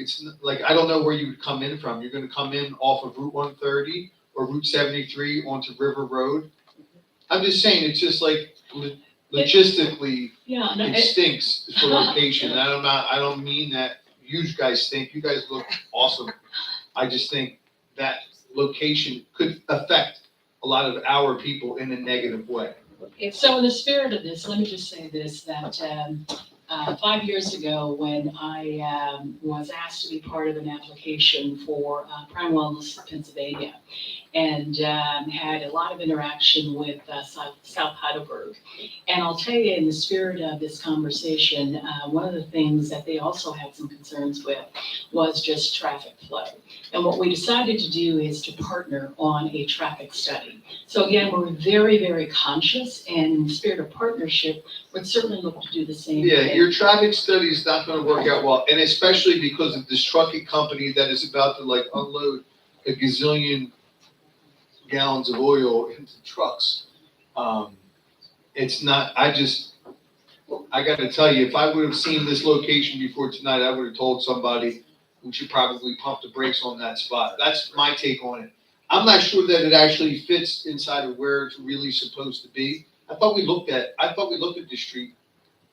I don't know where you would come in from. You're gonna come in off of Route 130 or Route 73 onto River Road. I'm just saying, it's just like logistically, Yeah, no, it stinks for location. I don't mean that you guys stink. You guys look awesome. I just think that location could affect a lot of our people in a negative way. So in the spirit of this, let me just say this, that 5 years ago, when I was asked to be part of an application for Prime Wellness Pennsylvania, and had a lot of interaction with South Heidelberg. And I'll tell you, in the spirit of this conversation, one of the things that they also had some concerns with was just traffic flow. And what we decided to do is to partner on a traffic study. So again, we're very, very conscious, and in the spirit of partnership, would certainly look to do the same Yeah, thing. your traffic study is not gonna work out well, and especially because of this trucking company that is about to unload a gazillion gallons of oil into trucks. It's not, I gotta tell you, if I would have seen this location before tonight, I would have told somebody we should probably pump the brakes on that spot. That's my take on it. I'm not sure that it actually fits inside of where it's really supposed to be. I thought we looked at the street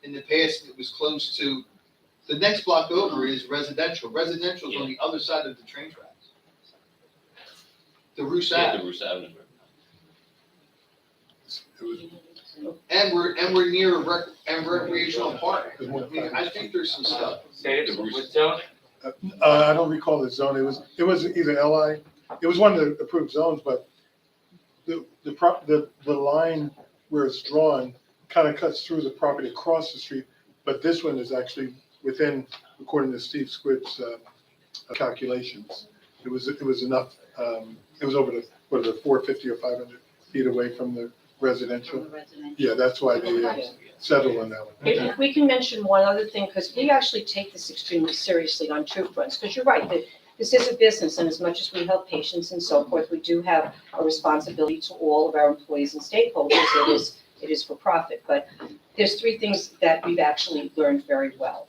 in the past, and it was close to, the next block over is residential. Residential's on the other side of the train tracks. The Roos Ave. The Roos Avenue. And we're near a recreational park. I mean, I think there's some stuff. Say it, what zone? I don't recall the zone. It was either LI, it was one of the approved zones, but the line where it's drawn kind of cuts through the property across the street. But this one is actually within, according to Steve Squibb's calculations. It was enough, it was over the 450 or 500 feet away from the residential. Yeah, that's why they settled on that one. If we can mention one other thing, because we actually take this extremely seriously on two fronts, because you're right, that this is a business, and as much as we help patients and so forth, we do have a responsibility to all of our employees and stakeholders. It is for profit, but there's three things that we've actually learned very well.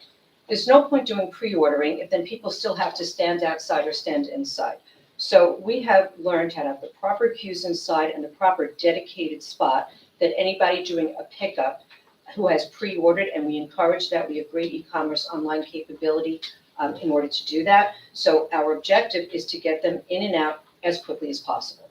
There's no point doing pre-ordering if then people still have to stand outside or stand inside. So we have learned how to have the proper queues inside and the proper dedicated spot that anybody doing a pickup who has pre-ordered, and we encourage that. We have great e-commerce online capability in order to do that. So our objective is to get them in and out as quickly as possible.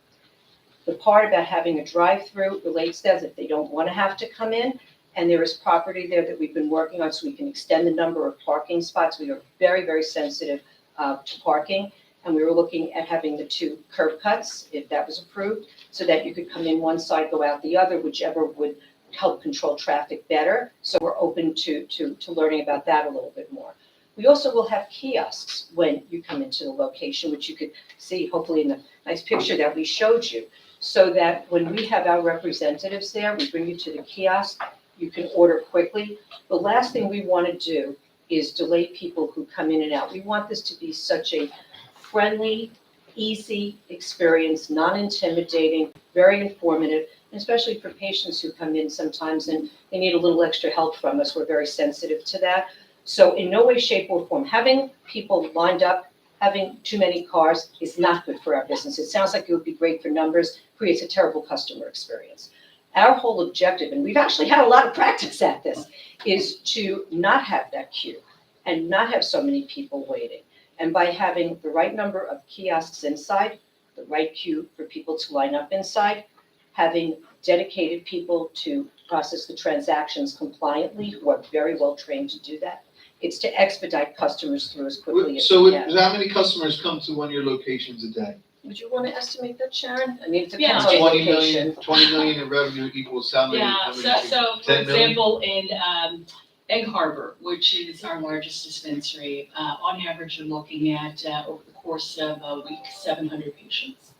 The part about having a drive-through relates to that if they don't want to have to come in, and there is property there that we've been working on so we can extend the number of parking spots. We are very, very sensitive to parking. and we were looking at having the 2 curb cuts, if that was approved, so that you could come in one side, go out the other, whichever would help control traffic better. So we're open to learning about that a little bit more. We also will have kiosks when you come into the location, which you could see hopefully in the nice picture that we showed you, so that when we have our representatives there, we bring you to the kiosk, you can order quickly. The last thing we want to do is delay people who come in and out. We want this to be such a friendly, easy experience, non-intimidating, very informative, and especially for patients who come in sometimes and they need a little extra help from us. We're very sensitive to that. So in no way, shape, or form, having people lined up, having too many cars is not good for our business. It sounds like it would be great for numbers, creates a terrible customer experience. Our whole objective, and we've actually had a lot of practice at this, is to not have that queue and not have so many people waiting. And by having the right number of kiosks inside, the right queue for people to line up inside, having dedicated people to process the transactions compliantly, who are very well trained to do that. It's to expedite customers through as quickly as So we can. how many customers come to one of your locations a day? Would you want to estimate that, Sharon? I mean, it Yeah. depends on the 20 location. million, 20 million in revenue equals how many? Yeah, how many so, people? so for 10 million? example, in Egg Harbor, which is our largest dispensary, on average, we're looking at, over the course of a week, 700 patients.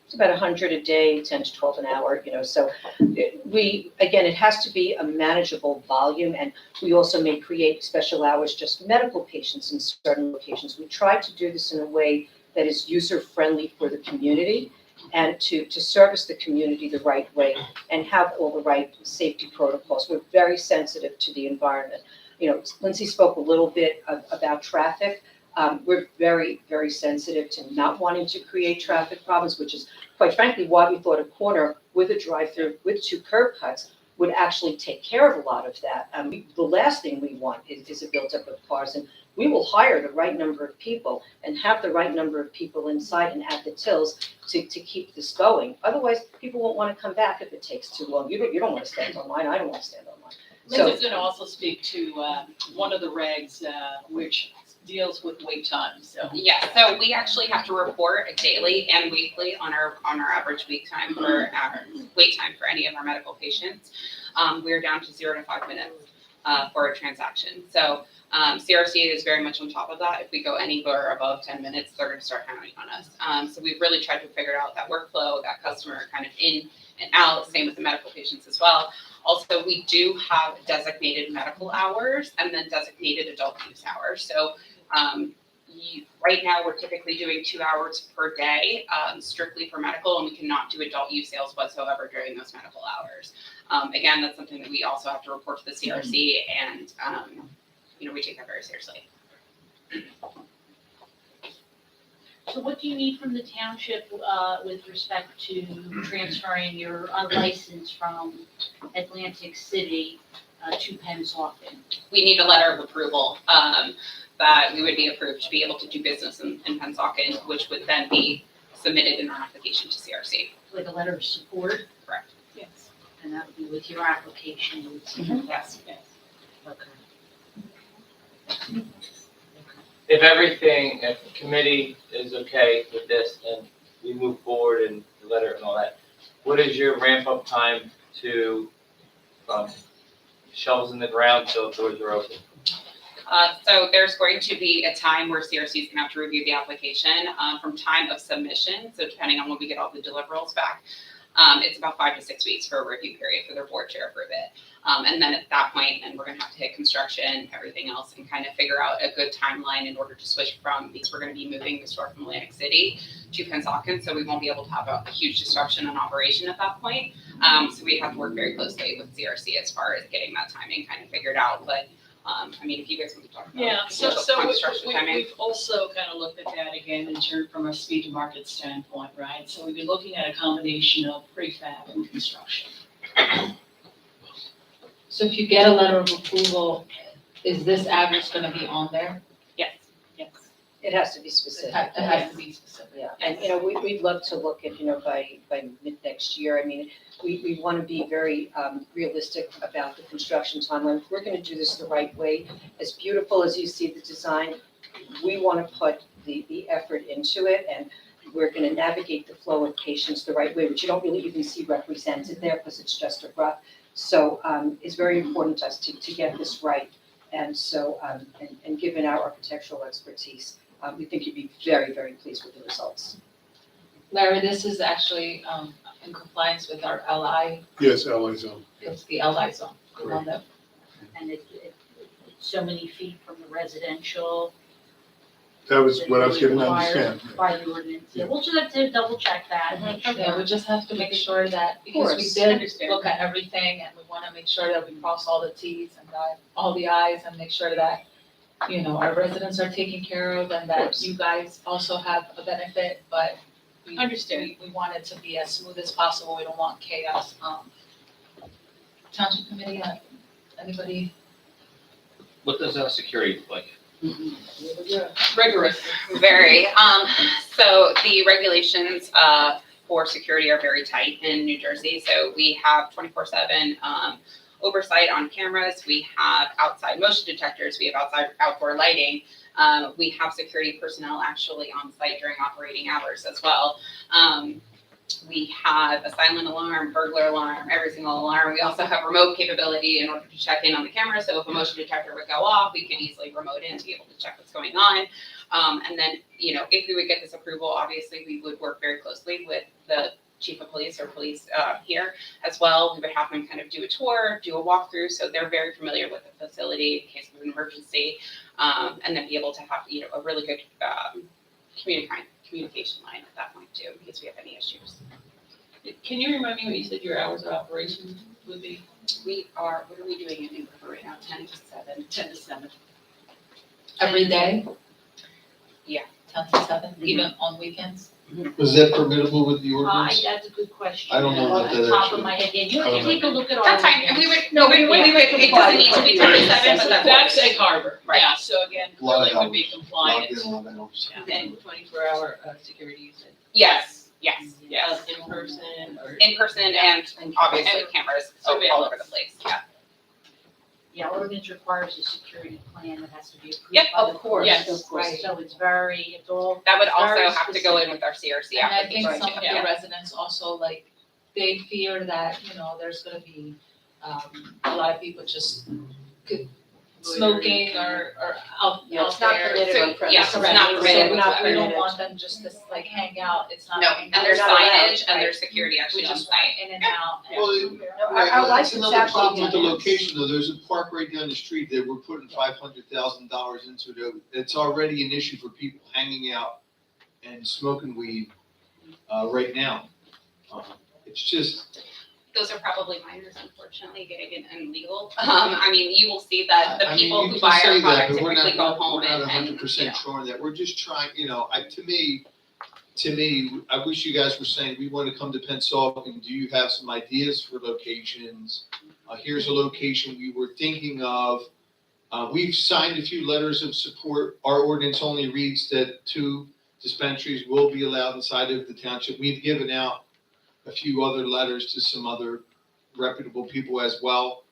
It's about 100 a day, 10 to 12 an hour, so it has to be a manageable volume, and we also may create special hours just for medical patients in certain locations. We try to do this in a way that is user-friendly for the community and to service the community the right way and have all the right safety protocols. We're very sensitive to the environment. Lindsay spoke a little bit about traffic. We're very, very sensitive to not wanting to create traffic problems, which is quite frankly why we thought a corner with a drive-through with 2 curb cuts would actually take care of a lot of that. The last thing we want is a buildup of cars, and we will hire the right number of people and have the right number of people inside and at the tills to keep this going. Otherwise, people won't want to come back if it takes too long. You don't want to stand online. I don't want to stand online. Linda's going to also speak to one of the regs, which deals with wait times, so. Yeah, so we actually have to report daily and weekly on our average wait time for any of our medical patients. We're down to 0 to 5 minutes for a transaction. So CRC is very much on top of that. If we go anywhere above 10 minutes, they're going to start hounding on us. So we've really tried to figure out that workflow, that customer kind of in and out, same with the medical patients as well. Also, we do have designated medical hours and then designated adult use hours. So right now, we're typically doing 2 hours per day, strictly for medical, and we cannot do adult use sales whatsoever during those medical hours. Again, that's something that we also have to report to the CRC, and we take that very seriously. So what do you need from the township with respect to transferring your license from Atlantic City to Pennsauken? We need a letter of approval that we would be approved to be able to do business in Pennsauken, which would then be submitted in our application to CRC. Like a letter of support? Correct. Yes. And that would be with your application? Yes. Okay. If the committee is okay with this and we move forward and the letter and all that, what is your ramp up time to shovels in the ground till doors are open? So there's going to be a time where CRC is going to have to review the application from time of submission. So depending on when we get all the deliverables back, it's about 5 to 6 weeks for a review period for their board to approve it. And then at that point, then we're going to have to hit construction, everything else, and kind of figure out a good timeline in order to switch because we're going to be moving the store from Atlantic City to Pennsauken. So we won't be able to have a huge disruption in operation at that point. So we have to work very closely with CRC as far as getting that timing kind of figured out. But if you guys want to talk about We've also kind of looked at that again from a speed to market standpoint, right? So we've been looking at a combination of prefab and construction. So if you get a letter of approval, is this address gonna be on there? Yes, yes. It has to be specific. It has to be specific. Yeah, and, we'd love to look at, by mid next year. We want to be very realistic about the construction timeline. If we're going to do this the right way, as beautiful as you see the design, we want to put the effort into it, and we're gonna navigate the flow of patients the right way, which you don't really even see represented there because it's just a rough. So, it's very important to us to get this right. And so, and given our architectural expertise, we think you'd be very, very pleased with the results. Larry, this is actually, in compliance with our LI, Yes, LA zone. it's the LI zone, the one that And it's so many feet from the residential. That was what I was getting to required understand. By the ordinance. Yeah. We'll just have to double check that, make sure. Yeah, we just have to make sure that, because we course, did understand. look at everything and we wanna make sure that we cross all the Ts and dot all the Is and make sure that, you know, our residents are taken care of and that course. you guys also have a benefit, but we Understand. we want it to be as smooth as possible, we don't want chaos. Township committee, anybody? What does security look like? Rigorous. Very. So the regulations for security are very tight in New Jersey. So we have 24/7 oversight on cameras. We have outside motion detectors. We have outdoor lighting. We have security personnel actually on site during operating hours as well. We have a silent alarm, burglar alarm, every single alarm. We also have remote capability in order to check in on the camera. So if a motion detector would go off, we could easily remote in to be able to check what's going on. And then, you know, if we would get this approval, obviously we would work very closely with the chief of police or police here as well. We would have them kind of do a tour, do a walkthrough. So they're very familiar with the facility in case of an emergency. And then be able to have, you know, a really good communication line at that point too, in case we have any issues. Can you remind me what you said your hours of operation would be? What are we doing in Newport right now? 10 to 7. 10 to 7. Every day? Yeah. 10 to 7, even on weekends? Was that permittable with the ordinance? That's a good question. I don't know about Off the that top actually. of my head, yeah, you have to take a look at our. That's fine, and we would, no, we would- it doesn't need to be 10 to 7, but that's. That's Egg Harbor, Right. yeah, so again, A lot of clearly would be hours. compliant. Locked in, a lot of hours. And 24-hour security, you said? Yes. In person or? In person and obviously cameras all over the place, yeah. Yeah, ordinance requires a security plan that has to be approved. Yep, by of the course, police. of course. So it's all. That would also very have to go in specific. with our CRC And I think application some of too. the residents also like, they fear that, you know, there's gonna be, a lot of people just smoking or out Yeah, out it's not there. permitted So, on yeah, premises. it's not So permitted. we Not don't permitted. want them just to like hang out, it's not. No, hang and out. there's They're not allowed, signage and right? there's security actually We on just want site. in and out. and- Well, Our that's license another actually problem with the demands- location, though. There's a park right down the street that we're putting $500,000 into. It's already an issue for people hanging out and smoking weed, right now. It's just, Those are probably minors, unfortunately, getting it illegal. I mean, you will see that the I mean, people you who can buy say our that, product but we're typically not- go home We're not and, hundred you know. percent sure on that. We're just trying, to me, I wish you guys were saying, we want to come to Pennsauken. Do you have some ideas for locations? Here's a location we were thinking of. We've signed a few letters of support. Our ordinance only reads that 2 dispensaries will be allowed inside of the township. We've given out a few other letters to some other reputable people as well.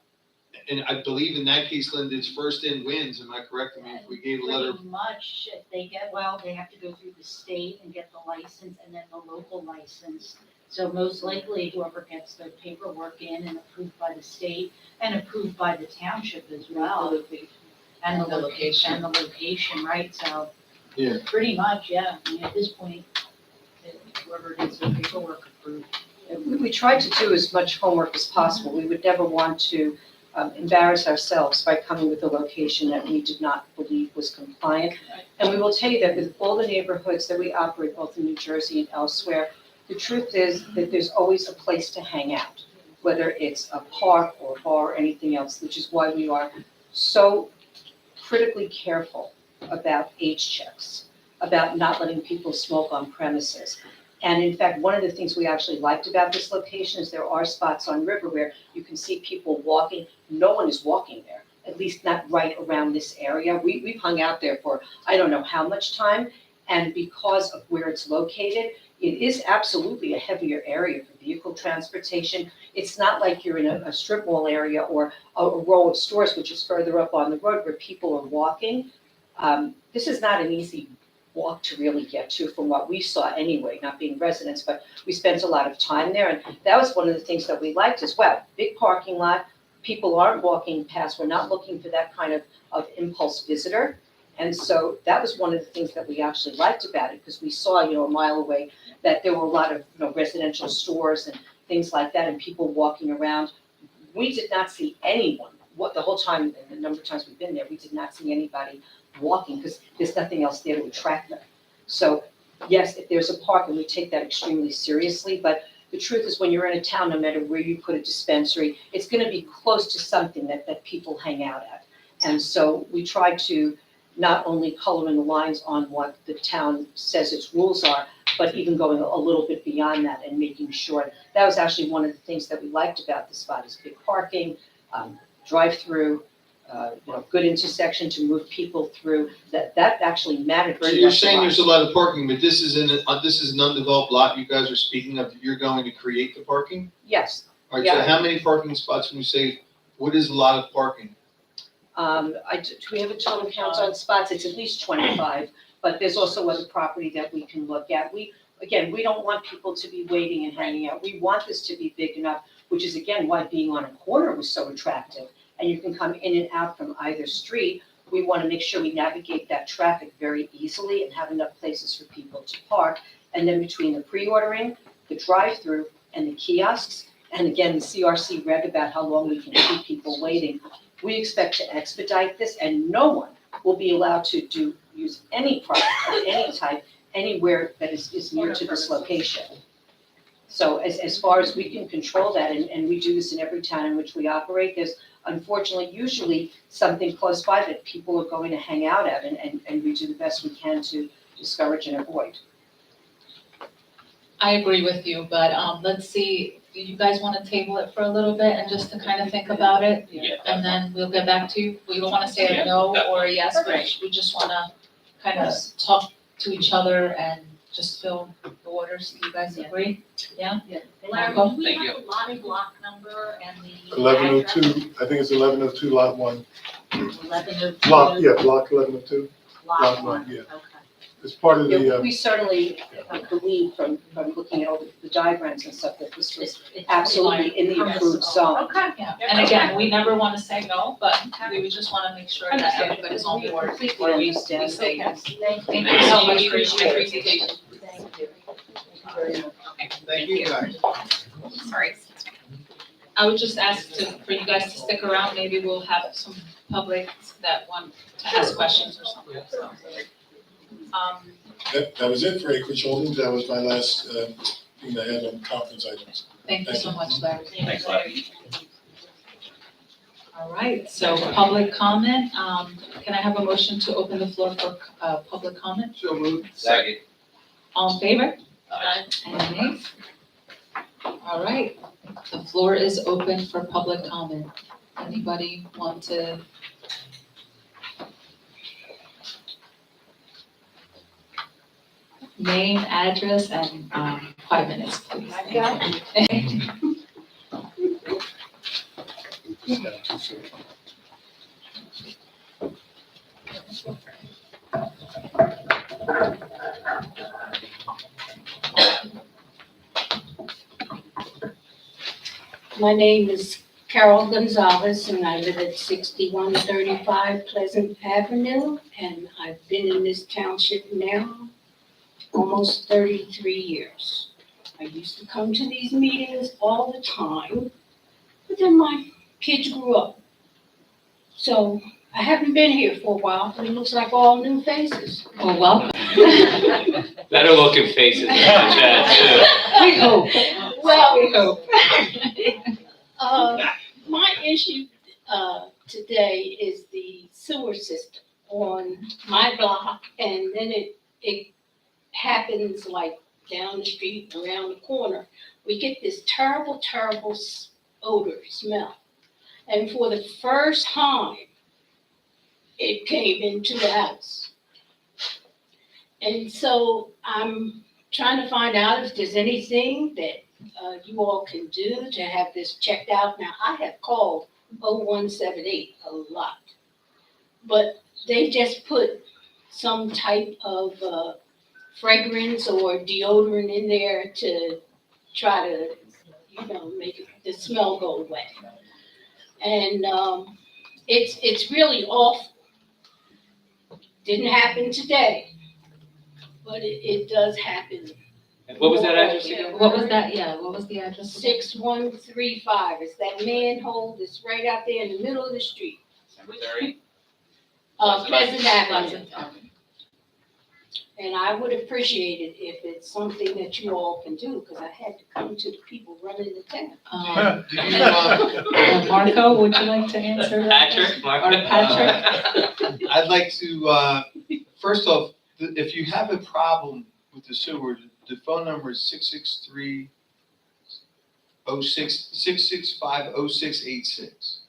And I believe in that case, Linda, it's first in wins. Am I correct? I mean, if we gave a letter. Pretty much, if they they have to go through the state and get the license and then the local license. So most likely whoever gets the paperwork in and approved by the state and approved by the township as well. And the location. And the location, right, so. Yeah. Pretty much, yeah, I mean, at this point, whoever gets the paperwork approved. We tried to do as much homework as possible. We would never want to embarrass ourselves by coming with a location that we did not believe was compliant. And we will tell you that with all the neighborhoods that we operate, both in New Jersey and elsewhere, the truth is that there's always a place to hang out, whether it's a park or a bar or anything else, which is why we are so critically careful about age checks, about not letting people smoke on premises. And in fact, one of the things we actually liked about this location is there are spots on River where you can see people walking. No one is walking there, at least not right around this area. We've hung out there for I don't know how much time. And because of where it's located, it is absolutely a heavier area for vehicle transportation. It's not like you're in a strip mall area or a row of stores, which is further up on the road where people are walking. This is not an easy walk to really get to from what we saw anyway, not being residents, but we spent a lot of time there. And that was one of the things that we liked as well. Big parking lot, people aren't walking past, we're not looking for that kind of impulse visitor. And so that was one of the things that we actually liked about it, because we saw, a mile away, that there were a lot of, residential stores and things like that, and people walking around. We did not see anyone, the whole time, and the number of times we've been there, we did not see anybody walking, because there's nothing else there to attract them. So, yes, if there's a park, and we take that extremely seriously, but the truth is, when you're in a town, no matter where you put a dispensary, it's gonna be close to something that people hang out at. And so we try to not only color in the lines on what the town says its rules are, but even going a little bit beyond that and making sure. That was actually one of the things that we liked about the spot, is big parking, drive-through, good intersection to move people through. That actually mattered to us. Right, you're saying there's a lot of parking, but this is an undeveloped lot you guys are speaking of, you're going to create the parking? Yes. All right, so Yeah. how many parking spots when you say, what is a lot of parking? Do we have a total count on spots? It's at least 25, but there's also other property that we can look at. We don't want people to be waiting and hanging out. We want this to be big enough, which is again why being on a corner was so attractive. And you can come in and out from either street. We want to make sure we navigate that traffic very easily and have enough places for people to park. And then between the pre-ordering, the drive-through, and the kiosks, and again, the CRC reg about how long we can keep people waiting, we expect to expedite this, and no one will be allowed to use any product of any type anywhere that is near to this location. So as far as we can control that, and we do this in every town in which we operate, there's unfortunately usually something close by that people are going to hang out at, and we do the best we can to discourage and avoid. I agree with you, but let's see, do you guys want to table it for a little bit and just to kind of think about it? Yeah. And then we'll get back to you. We don't want to say a no or a yes, but we just want to kind of talk to each other and just fill the waters. Do you guys agree? Yeah? Larry, Michael? do we Thank have a lot block number and the 1102, I think it's 1102, lot 1. 1102? Block 1102. Lot one, one, yeah. okay. It's part of Yeah, the, we certainly believe from looking at all the diagrams and stuff that this was absolutely in the approved zone. Okay. Yeah, and again, we never want to say no, but we would just want to make sure that everybody's on board before we say yes. Thank you so much for your presentation. Thank you. Thank you guys. Sorry. I would just ask for you guys to stick around, maybe we'll have some public that want to ask questions or something, so. that was it for Acreage Holdings. That was my last thing I had on conference items. Thank you so much, Larry. Thanks, Larry. All right, so public comment, can I have a motion to open the floor for public comment? So moved. Second. All in favor? Aye. Any nays? All right, the floor is open for public comment. Anybody want to? Name, address, and 5 minutes, please. My name is Carol Gonzalez, and I live at 6135 Pleasant Avenue, and I've been in this township now almost 33 years. I used to come to these meetings all the time, but then my kids grew up. So I haven't been here for a while, but it looks like all new faces. Oh, welcome. Better looking faces in the chat too. We hope. Well, We hope. my issue today is the sewer system on my block, and then it happens like down the street, around the corner. We get this terrible, terrible odor, smell. And for the first time, it came into the house. And so I'm trying to find out if there's anything that you all can do to have this checked out. Now, I have called 0178 a lot, but they just put some type of fragrance or deodorant in there to try to, make the smell go away. And it's really awful. Didn't happen today, but it does happen. And what was that address again? What was that, what was the address? 6135, it's that manhole that's right out there in the middle of the street. Cemetery? Pleasant Avenue. And I would appreciate it if it's something that you all can do, because I had to come to the people running the town. Do you, Marco, would you like to answer that? Patrick? Or Patrick? I'd like to, first off, if you have a problem with the sewer, the phone number is 665-0686,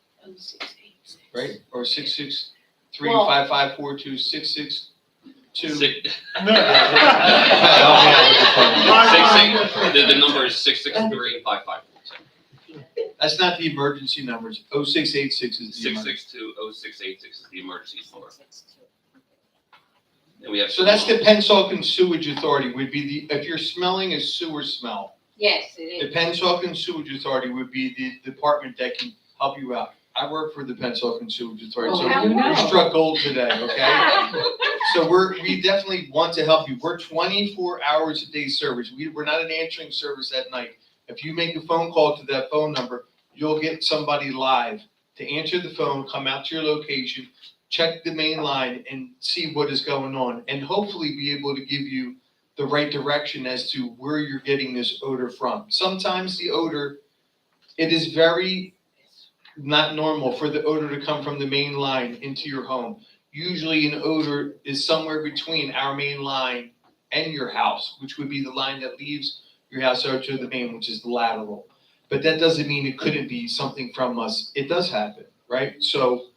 right? Or 663-5542-662. The number is 663-5542. That's not the emergency numbers. 0686 is the emergency. 662-0686 is the emergency floor. And we have. So that's the Pennsauken Sewage Authority would be if you're smelling a sewer smell, Yes, it the is. Pennsauken Sewage Authority would be the department that can help you out. I work for the Pennsauken Sewage Authority, so Well, you struck gold today, okay? So we definitely want to help you. We're 24 hours a day service. We're not an answering service at night. If you make a phone call to that phone number, you'll get somebody live to answer the phone, come out to your location, check the main line and see what is going on, and hopefully be able to give you the right direction as to where you're getting this odor from. Sometimes the odor, it is very not normal for the odor to come from the main line into your home. Usually an odor is somewhere between our main line and your house, which would be the line that leaves your house out to the main, which is the lateral. But that doesn't mean it couldn't be something from us. It does happen, right? So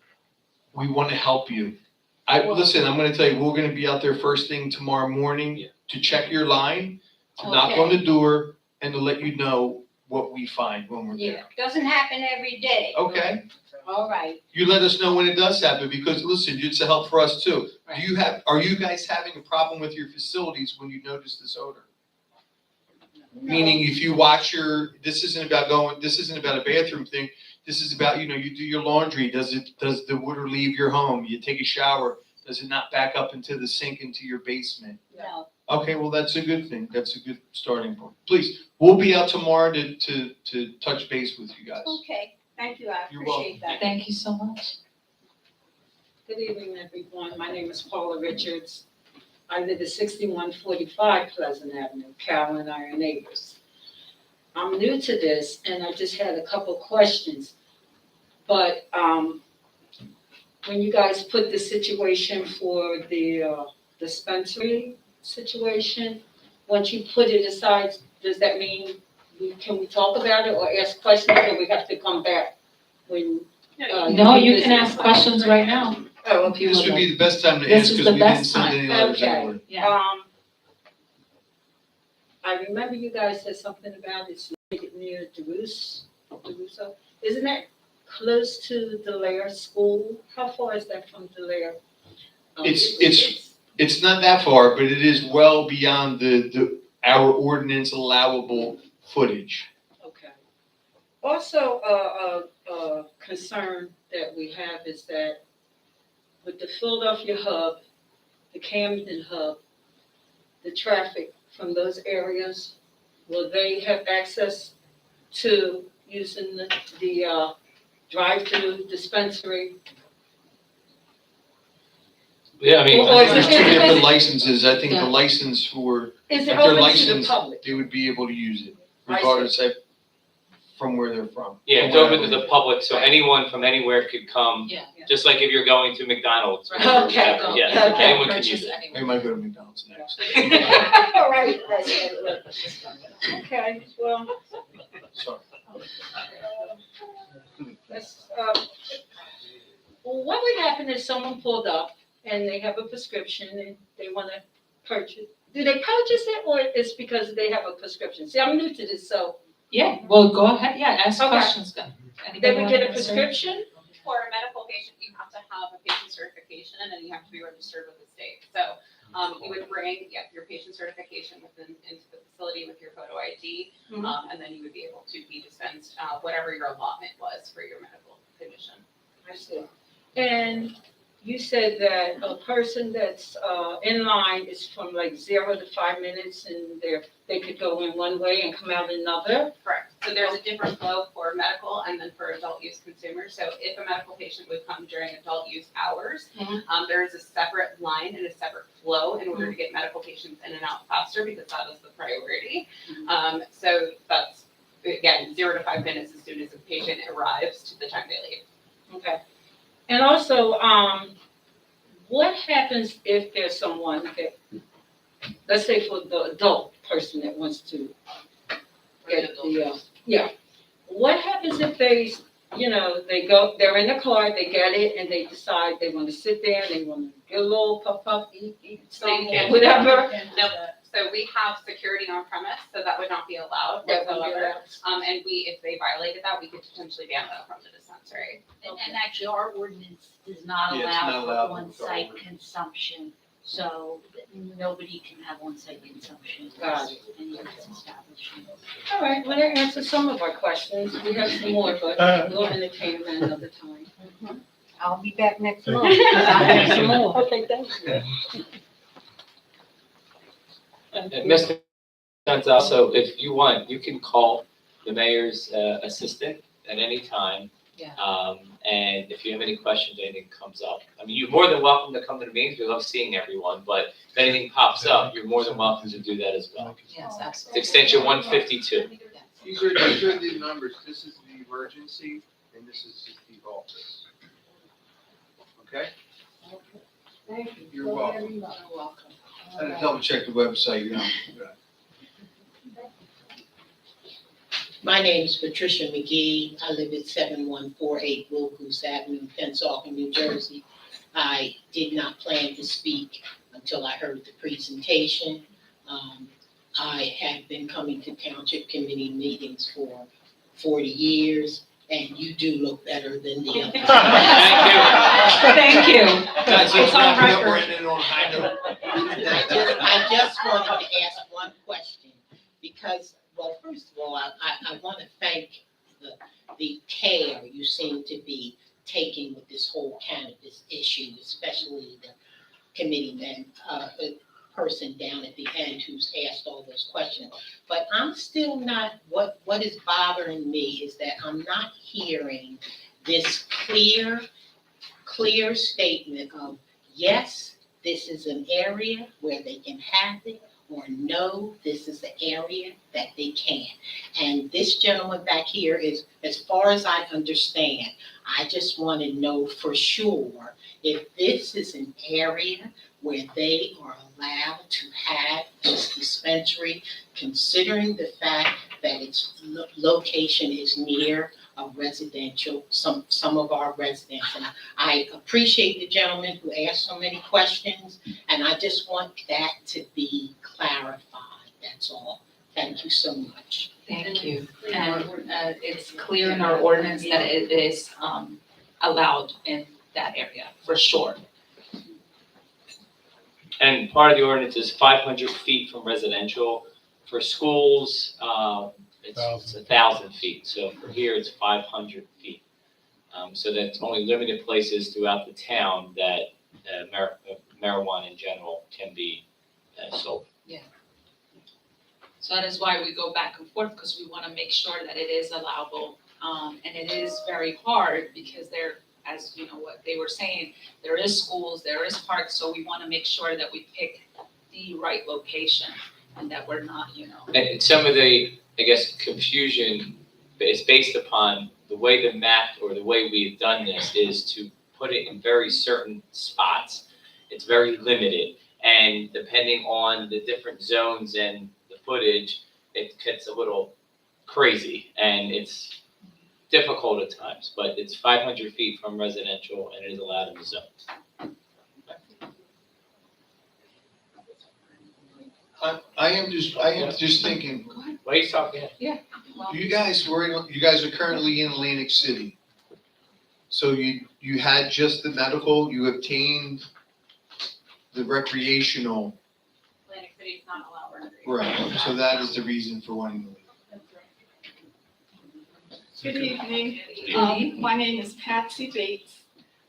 we want to help you. Listen, I'm going to tell you, we're going to be out there first thing tomorrow morning to check your line, to knock on the door, and to let you know what we find when we're there. Doesn't happen every day. Okay? All right. You let us know when it does happen, because listen, it's a help for us too. Are you guys having a problem with your facilities when you notice this odor? Meaning if you watch this isn't about a bathroom thing. This is about, you do your laundry. Does the water leave your home? You take a shower. Does it not back up into the sink, into your basement? No. Okay, well, that's a good thing. That's a good starting point. Please, we'll be out tomorrow to touch base with you guys. Okay, thank you, I You're appreciate that. Thank you so much. Good evening, everyone. My name is Paula Richards. I live at 6145 Pleasant Avenue. Carol and I are neighbors. I'm new to this, and I just had a couple questions. But when you guys put the situation for the dispensary situation, once you put it aside, does that mean can we talk about it or ask questions, or we have to come back when? No, you can ask questions right now. Oh, if you This would would like. be the best time to This ask, is because the we didn't best send time. any letters Okay. anywhere. Yeah. I remember you guys said something about it's near DeRusso. Isn't that close to Delaire School? How far is that from Delaire? It's not that far, but it is well beyond our ordinance allowable footage. Okay. Also, a concern that we have is that with the Philadelphia hub, the Camden hub, the traffic from those areas, will they have access to using the drive-through dispensary? Yeah, I mean. Or is There's it- two different licenses. I think the license for, Is if it they're open to the licensed, public? they would be able to use it, I see. regardless of from where they're from. Yeah, it's open to the public, so anyone from anywhere could come, Yeah. just like if you're going to McDonald's. or Okay. whatever. Yeah, Okay. anyone can use it. They might go to McDonald's next. All right. Okay, well. Sorry. What would happen if someone pulled up and they have a prescription and they want to purchase? Do they purchase it, or it's because they have a prescription? See, I'm new to this, so. Yeah, well, go ahead, ask Okay. questions. They would get a prescription? For a medical patient, you have to have a patient certification and then you have to be registered with the state. So you would bring, your patient certification into the facility with your photo ID, and then you would be able to be dispensed whatever your allotment was for your medical condition. I see. And you said that a person that's in line is from like 0 to 5 minutes, and they could go in one way and come out another? Correct. So there's a different flow for medical and then for adult use consumers. So if a medical patient would come during adult use hours, there is a separate line and a separate flow in order to get medical patients in and out faster because that is the priority. So that's, again, 0 to 5 minutes as soon as the patient arrives to the time they leave. Okay. And also, what happens if there's someone that, let's say for the adult person that wants to get the, what happens if they, they're in the car, they get it, and they decide they want to sit there, they want to get a little puff, eat some, whatever? No. So we have security on premise, so that would not be allowed whatsoever. And if they violated that, we could potentially ban them from the dispensary. And actually, our ordinance does not Yeah, it's not allow allowed for for on-site over. consumption, so nobody can have on-site consumption. Got it. in this establishment. All right, well, that answers some of our questions. We have some more, but we'll entertain them another time. I'll be back next Thank month. you. 'Cause I have some more. Okay, thank you. And Mr. Jones, also, if you want, you can call the mayor's assistant at any time. Yeah. And if you have any questions, anything comes up, I mean, you're more than welcome to come to the meetings. We love seeing everyone, but if anything pops up, you're more than welcome to do that as well. Yes, It's absolutely. extension 152. These are the numbers. This is the emergency and this is the office. Okay? Thank you. You're welcome. You're welcome. I had to double check the website, My name is Patricia McGee. I live at 7148 Will Goose Avenue, Pennsauken, New Jersey. I did not plan to speak until I heard the presentation. I have been coming to township committee meetings for 40 years, and you do look better than the others. Thank you. Guys, It's on record. we're ending on a high note. I just wanted to ask one question, because, well, first of all, I want to thank the care you seem to be taking with this whole cannabis issue, especially the committeeman, the person down at the end who's asked all those questions. But I'm still not, what is bothering me is that I'm not hearing this clear statement of, yes, this is an area where they can have it, or no, this is the area that they can. And this gentleman back here is, as far as I understand, I just want to know for sure if this is an area where they are allowed to have this dispensary, considering the fact that its location is near a residential, some of our residents. And I appreciate the gentleman who asked so many questions, and I just want that to be clarified, that's all. Thank you so much. Thank you. And it's clear in our ordinance that it is allowed in that area, for sure. And part of the ordinance is 500 feet from residential. For schools, it's 1,000 feet. So for here, it's 500 feet. So that's only limited places throughout the town that marijuana in general can be sold. So that is why we go back and forth, because we want to make sure that it is allowable. And it is very hard because there, as you know, what they were saying, there is schools, there is parks, so we want to make sure that we pick the right location and that we're not, And some of the, I guess, confusion is based upon the way the map or the way we've done this is to put it in very certain spots. It's very limited, and depending on the different zones and the footage, it gets a little crazy, and it's difficult at times, but it's 500 feet from residential and it is allowed in the zone. I am just thinking, What are you talking about? you guys are currently in Atlantic City. So you had just the medical, you obtained the recreational, Atlantic City is not allowed recreation. right, so that is the reason for wanting to leave. Good evening. My name is Patsy Bates.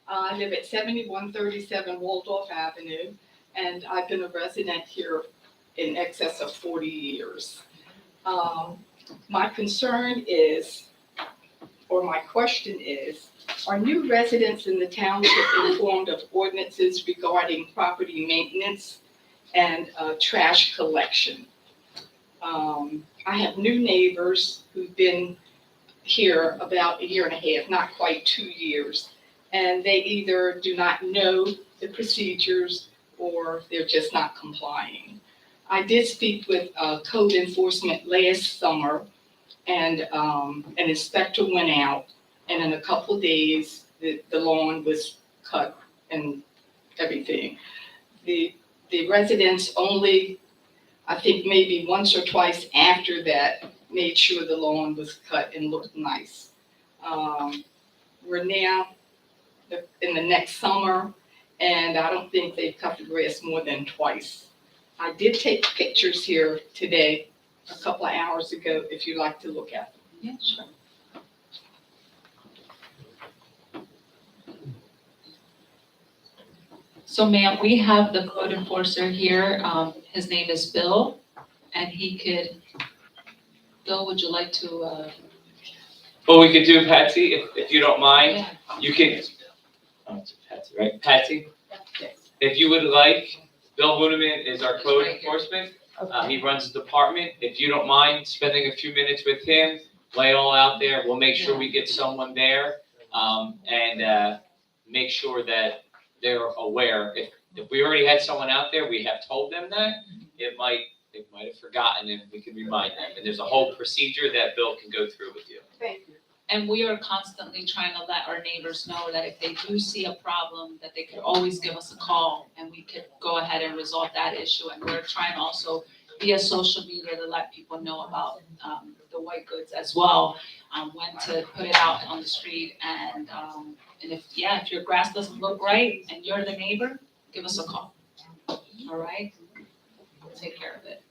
I live at 7137 Waldorf Avenue, and I've been a resident here in excess of 40 years. My concern is, or my question is, are new residents in the township informed of ordinances regarding property maintenance and trash collection? I have new neighbors who've been here about a year and a half, not quite 2 years, and they either do not know the procedures or they're just not complying. I did speak with code enforcement last summer, and an inspector went out, and in a couple of days, the lawn was cut and everything. The residents only, I think maybe once or twice after that, made sure the lawn was cut and looked nice. We're now in the next summer, and I don't think they've cut the grass more than twice. I did take pictures here today, a couple of hours ago, if you'd like to look at them. Yeah, sure. So ma'am, we have the code enforcer here. His name is Bill, and he could, Bill, would you like to, What we could do, Patsy, if you don't mind, you could, oh, it's Patsy, right? Patsy, if you would like, Bill Woodeman is our code enforcement. He runs the department. If you don't mind spending a few minutes with him, lay it all out there. We'll make sure we get someone there, and make sure that they're aware. If we already had someone out there, we have told them that, they might have forgotten, and we can remind them. And there's a whole procedure that Bill can go through with you. Thank you. and we are constantly trying to let our neighbors know that if they do see a problem, that they could always give us a call and we could go ahead and resolve that issue. And we're trying also via social media to let people know about the white goods as well, when to put it out on the street. And if your grass doesn't look right and you're the neighbor, give us a call. All right? We'll take care of it.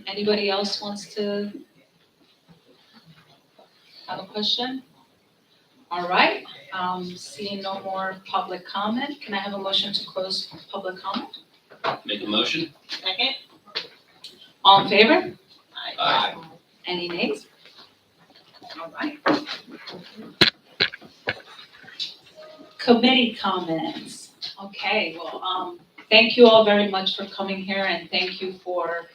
Anybody else wants to have a question? All right, seeing no more public comment, can I have a motion to close public comment? Make a motion? Second? All in favor? Aye. Any nays? All right. Committee comments. Okay, well, thank you all very much for coming here and thank you for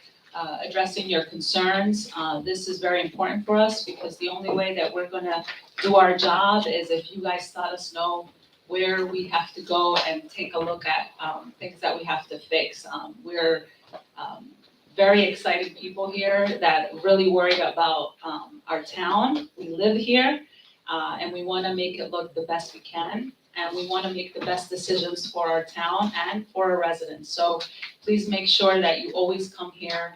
addressing your concerns. This is very important for us because the only way that we're gonna do our job is if you guys let us know where we have to go and take a look at things that we have to fix. We're very excited people here that really worried about our town. We live here and we wanna make it look the best we can. And we want to make the best decisions for our town and for our residents. So please make sure that you always come here.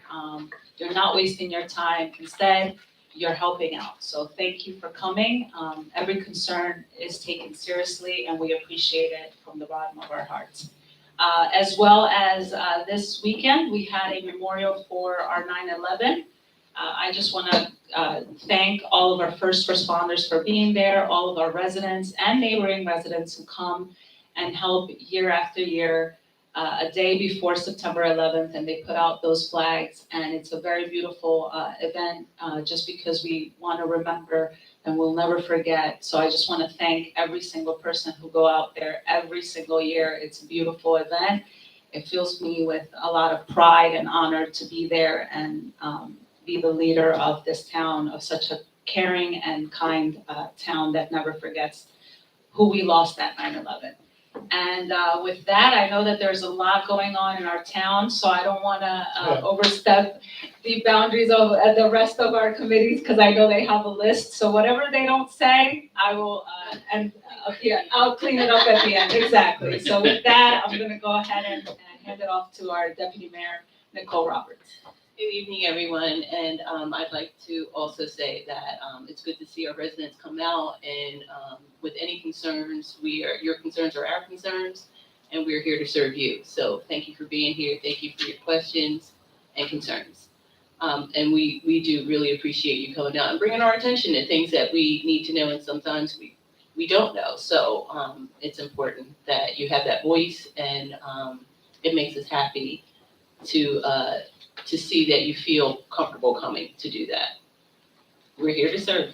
You're not wasting your time. Instead, you're helping out. So thank you for coming. Every concern is taken seriously and we appreciate it from the bottom of our hearts. As well as this weekend, we had a memorial for our 9/11. I just want to thank all of our first responders for being there, all of our residents and neighboring residents who come and help year after year, a day before September 11th, and they put out those flags. And it's a very beautiful event just because we want to remember and we'll never forget. So I just want to thank every single person who go out there every single year. It's a beautiful event. It fills me with a lot of pride and honor to be there and be the leader of this town, of such a caring and kind town that never forgets who we lost at 9/11. And with that, I know that there's a lot going on in our town, so I don't want to overstep the boundaries of the rest of our committees because I know they have a list. So whatever they don't say, I will, I'll clean it up at the end. Exactly. So with that, I'm going to go ahead and hand it off to our Deputy Mayor, Nicole Roberts. Good evening, everyone, and I'd like to also say that it's good to see our residents come out and with any concerns, your concerns are our concerns, and we're here to serve you. So thank you for being here, thank you for your questions and concerns. And we do really appreciate you coming out and bringing our attention to things that we need to know, and sometimes we don't know. So it's important that you have that voice, and it makes us happy to see that you feel comfortable coming to do that. We're here to serve.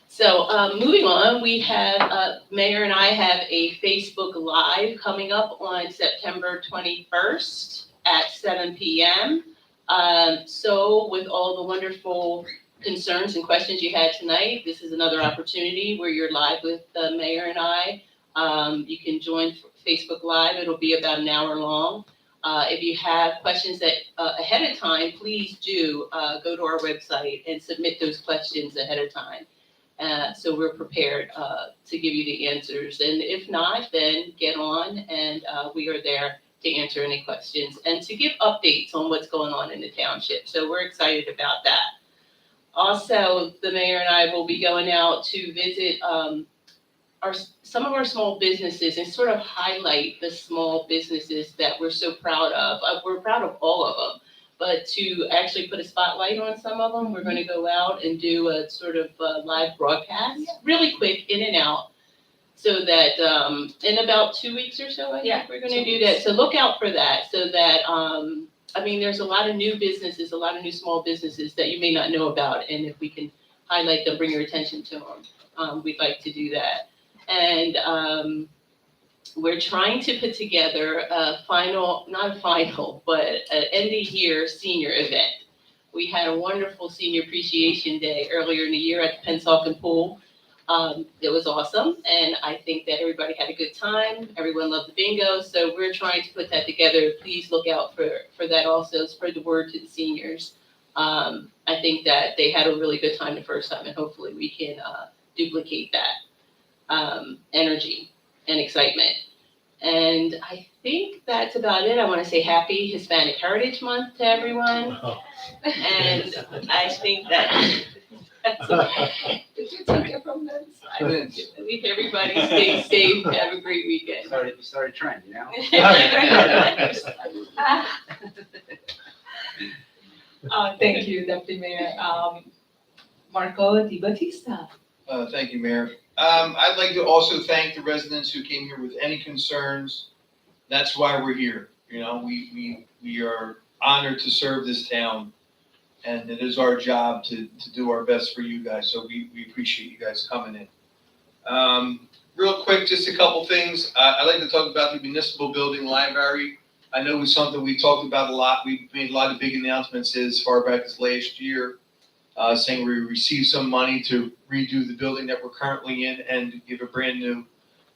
So moving on, we have, Mayor and I have a Facebook Live coming up on September 21st at 7 p.m. So with all the wonderful concerns and questions you had tonight, this is another opportunity where you're live with the Mayor and I. You can join Facebook Live. It'll be about an hour long. If you have questions that ahead of time, please do go to our website and submit those questions ahead of time. So we're prepared to give you the answers. And if not, then get on, and we are there to answer any questions and to give updates on what's going on in the township. So we're excited about that. Also, the mayor and I will be going out to visit some of our small businesses and sort of highlight the small businesses that we're so proud of. We're proud of all of them, but to actually put a spotlight on some of them, we're going to go out and do a sort of live broadcast, really quick, in and out, so that in about 2 weeks or so, I think we're going to do that. So look out for that, so that, I mean, there's a lot of new businesses, a lot of new small businesses that you may not know about, and if we can highlight them, bring your attention to them, we'd like to do that. And we're trying to put together a not a final, but an end of year senior event. We had a wonderful senior appreciation day earlier in the year at the Pennsauken pool. It was awesome, and I think that everybody had a good time. Everyone loved the bingo, so we're trying to put that together. Please look out for that also. Spread the word to the seniors. I think that they had a really good time the first time, and hopefully we can duplicate that energy and excitement. And I think that's about it. I want to say happy Hispanic Heritage Month to everyone. And I think that did you take it from this? I think everybody stay safe. Have a great weekend. You started a trend, you know? Thank you, Deputy Mayor. Marco Di Battista. Thank you, Mayor. I'd like to also thank the residents who came here with any concerns. That's why we're here. You know, we are honored to serve this town, and it is our job to do our best for you guys. So we appreciate you guys coming in. Real quick, just a couple things. I'd like to talk about the municipal building library. I know it's something we talked about a lot. We made a lot of big announcements as far back as last year. Saying we received some money to redo the building that we're currently in and give a brand new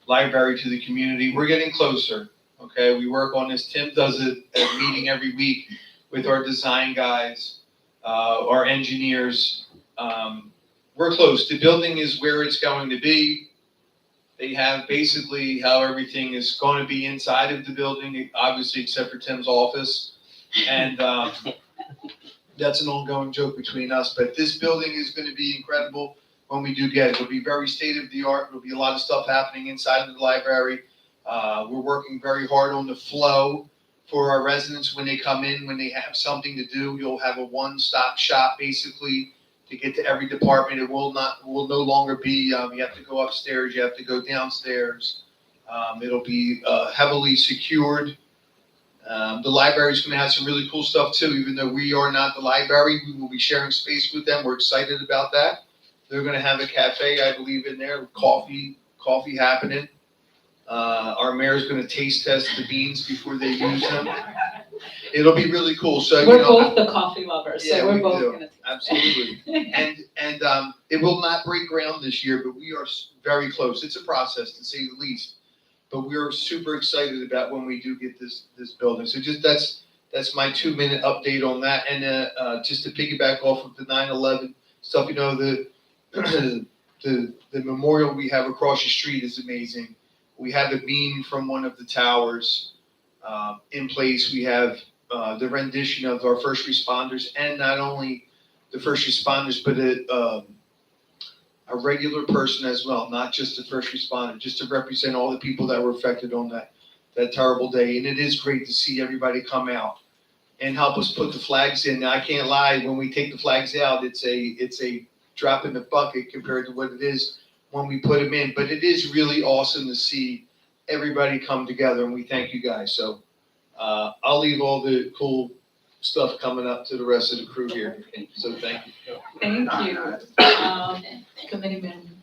library to the community. We're getting closer, okay? We work on this. Tim does a meeting every week with our design guys, our engineers. We're close. The building is where it's going to be. They have basically how everything is going to be inside of the building, obviously except for Tim's office. And that's an ongoing joke between us, but this building is going to be incredible when we do get it. It'll be very state of the art. There'll be a lot of stuff happening inside of the library. We're working very hard on the flow for our residents when they come in, when they have something to do. You'll have a one-stop shop basically to get to every department. It will no longer be, you have to go upstairs, you have to go downstairs. It'll be heavily secured. The library is going to have some really cool stuff too. Even though we are not the library, we will be sharing space with them. We're excited about that. They're going to have a cafe, I believe, in there, coffee happening. Our mayor is going to taste test the beans before they use them. It'll be really cool. So We're both the coffee lovers, yeah, so we're both do. going to. Absolutely. And it will not break ground this year, but we are very close. It's a process, to say the least. But we're super excited about when we do get this building. So just that's my 2-minute update on that. And just to piggyback off of the 9/11 stuff, you know, the memorial we have across the street is amazing. We have a beam from one of the towers in place. We have the rendition of our first responders, and not only the first responders, but a regular person as well, not just a first responder, just to represent all the people that were affected on that terrible day. And it is great to see everybody come out and help us put the flags in. Now, I can't lie, when we take the flags out, it's a drop in the bucket compared to what it is when we put them in. But it is really awesome to see everybody come together, and we thank you guys. So I'll leave all the cool stuff coming up to the rest of the crew here. So thank you. Thank you. Committeeman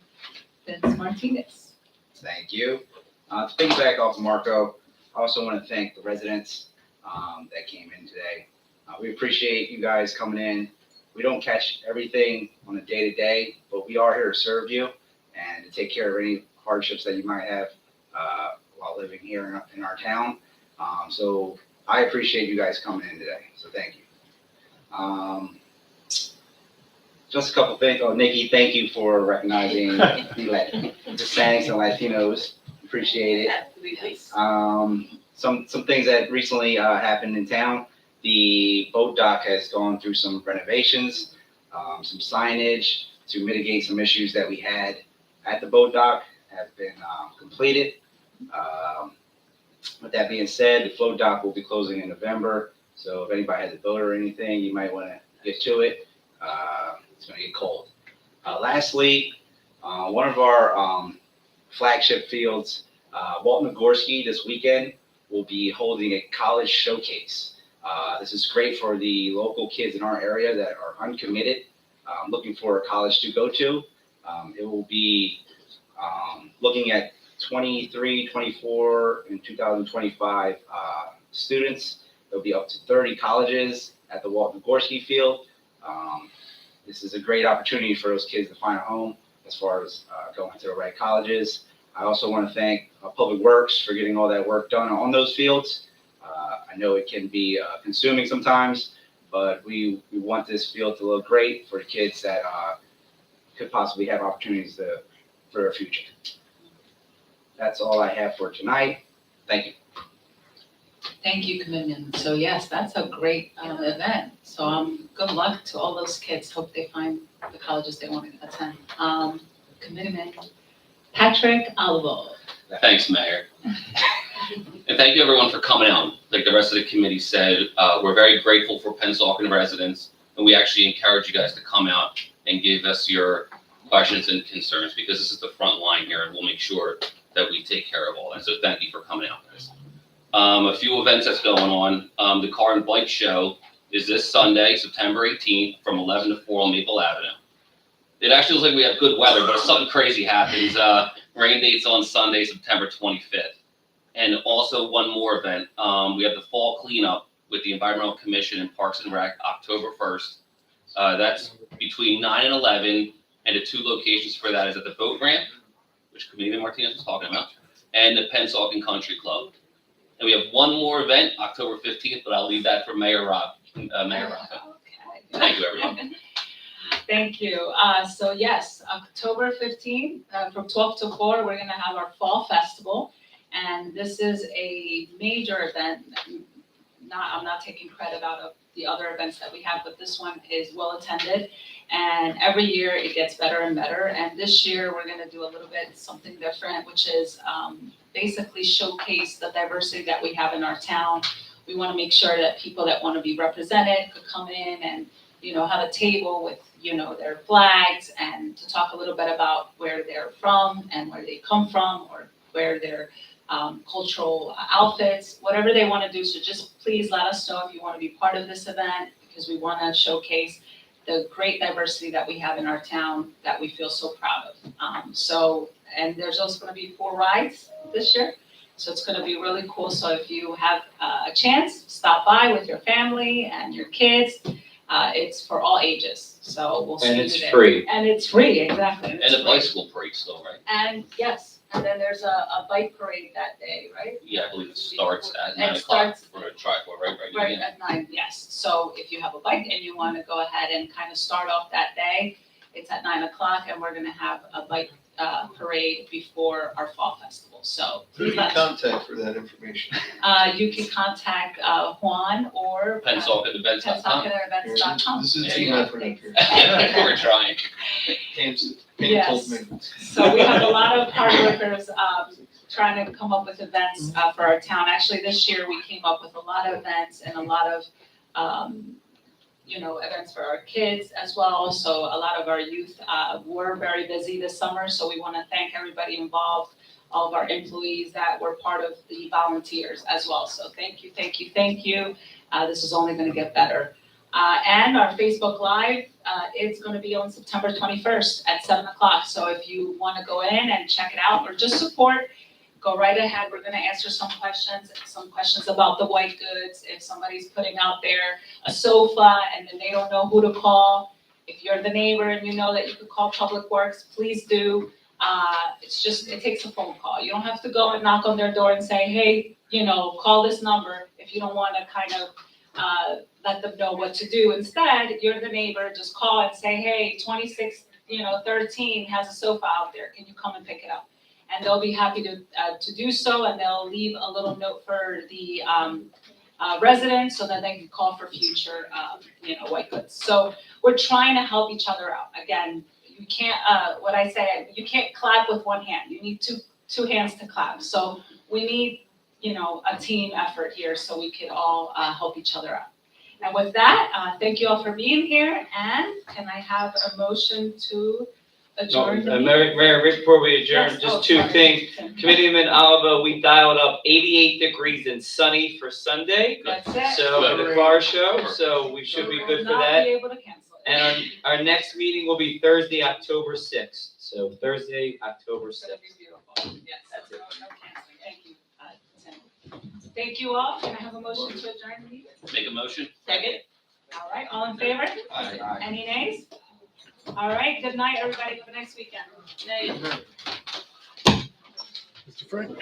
Vince Martinez. Thank you. To piggyback off Marco, I also want to thank the residents that came in today. We appreciate you guys coming in. We don't catch everything on a day-to-day, but we are here to serve you and to take care of any hardships that you might have while living here in our town. So I appreciate you guys coming in today, so thank you. Just a couple things. Oh, Nikki, thank you for recognizing the Hispanics and Latinos. Appreciate it. Some things that recently happened in town. The boat dock has gone through some renovations, some signage to mitigate some issues that we had at the boat dock have been completed. With that being said, the float dock will be closing in November. So if anybody has a boat or anything, you might want to get to it. It's going to get cold. Lastly, one of our flagship fields, Walton Nagorski, this weekend will be holding a college showcase. This is great for the local kids in our area that are uncommitted, looking for a college to go to. It will be looking at 23, 24, and 2025 students. There'll be up to 30 colleges at the Walton Nagorski field. This is a great opportunity for those kids to find a home as far as going to the right colleges. I also want to thank Public Works for getting all that work done on those fields. I know it can be consuming sometimes, but we want this field to look great for the kids that could possibly have opportunities for their future. That's all I have for tonight. Thank you. Thank you, Commitment. So yes, that's a great event. So good luck to all those kids. Hope they find the colleges they want to attend. Commitment, Patrick Alvo. Thanks, Mayor. And thank you everyone for coming out. Like the rest of the committee said, we're very grateful for Pennsauken residents, and we actually encourage you guys to come out and give us your questions and concerns, because this is the front line here, and we'll make sure that we take care of all that. So thank you for coming out, guys. A few events that's going on. The Car and Bike Show is this Sunday, September 18th, from 11 to 4 on Maple Avenue. It actually looks like we have good weather, but if something crazy happens, rain date's on Sunday, September 25th. And also one more event. We have the fall cleanup with the Environmental Commission and Parks and Rec, October 1st. That's between 9 and 11, and the two locations for that is at the boat ramp, which Comedian Martinez was talking about, and the Pennsauken Country Club. And we have one more event, October 15th, but I'll leave that for Mayor Rob. Mayor Rob. Okay. Thank you, everyone. Thank you. So yes, October 15th, from 12 to 4, we're going to have our Fall Festival. And this is a major event. I'm not taking credit out of the other events that we have, but this one is well attended. And every year it gets better and better. And this year we're going to do a little bit something different, which is basically showcase the diversity that we have in our town. We want to make sure that people that want to be represented could come in and, have a table with, their flags, and to talk a little bit about where they're from and where they come from, or where their cultural outfits, whatever they want to do. So just please let us know if you want to be part of this event, because we want to showcase the great diversity that we have in our town that we feel so proud of. And there's also going to be 4 rides this year. So it's going to be really cool. So if you have a chance, stop by with your family and your kids. It's for all ages. So we'll see you there. And it's free. And it's free, exactly. And the bicycle parade still, right? And yes, and then there's a bike parade that day, right? Yeah, I believe it starts at It 9 o'clock starts- for a tripod, right? Right at 9, yes. So if you have a bike and you want to go ahead and kind of start off that day, it's at 9 o'clock, and we're going to have a bike parade before our fall festival. So Who do you contact for that information? you can contact Juan or PensaukenEvents.com. PensaukenEvents.com. This is a There team you go. effort up here. We're trying. Pam's Yes. told me. So we have a lot of hard workers trying to come up with events for our town. Actually, this year we came up with a lot of events and a lot of, events for our kids as well. So a lot of our youth were very busy this summer. So we want to thank everybody involved, all of our employees that were part of the volunteers as well. So thank you, thank you, thank you. This is only going to get better. And our Facebook Live, it's going to be on September 21st at 7 o'clock. So if you want to go in and check it out or just support, go right ahead. We're going to answer some questions about the white goods. If somebody's putting out there a sofa and then they don't know who to call, if you're the neighbor and you know that you could call Public Works, please do. It takes a phone call. You don't have to go and knock on their door and say, hey, call this number if you don't want to kind of let them know what to do. Instead, you're the neighbor, just call and say, hey, 2613 has a sofa out there. Can you come and pick it up? And they'll be happy to do so, and they'll leave a little note for the residents so that they can call for future, white goods. So we're trying to help each other out. Again, you can't, you can't clap with one hand. You need two hands to clap. So we need, a team effort here so we can all help each other out. And with that, thank you all for being here. And can I have a motion to adjourn the meeting? Mayor, before we adjourn, Yes. just Oh, two sorry. things. Committeeman Alva, we dialed up 88 degrees and sunny for Sunday. That's it. So for the car show, so we should be good for Will not that. be able to cancel it. And our next meeting will be Thursday, October 6th. So Thursday, October 6th. That'd be beautiful. Yes, that's it. No canceling. Thank you, Tim. Thank you all. Can I have a motion to adjourn the meeting? Make a motion. Second. All right, all in favor? Aye. Any nays? All right, good night, everybody. Have a nice weekend. Mr. Frank?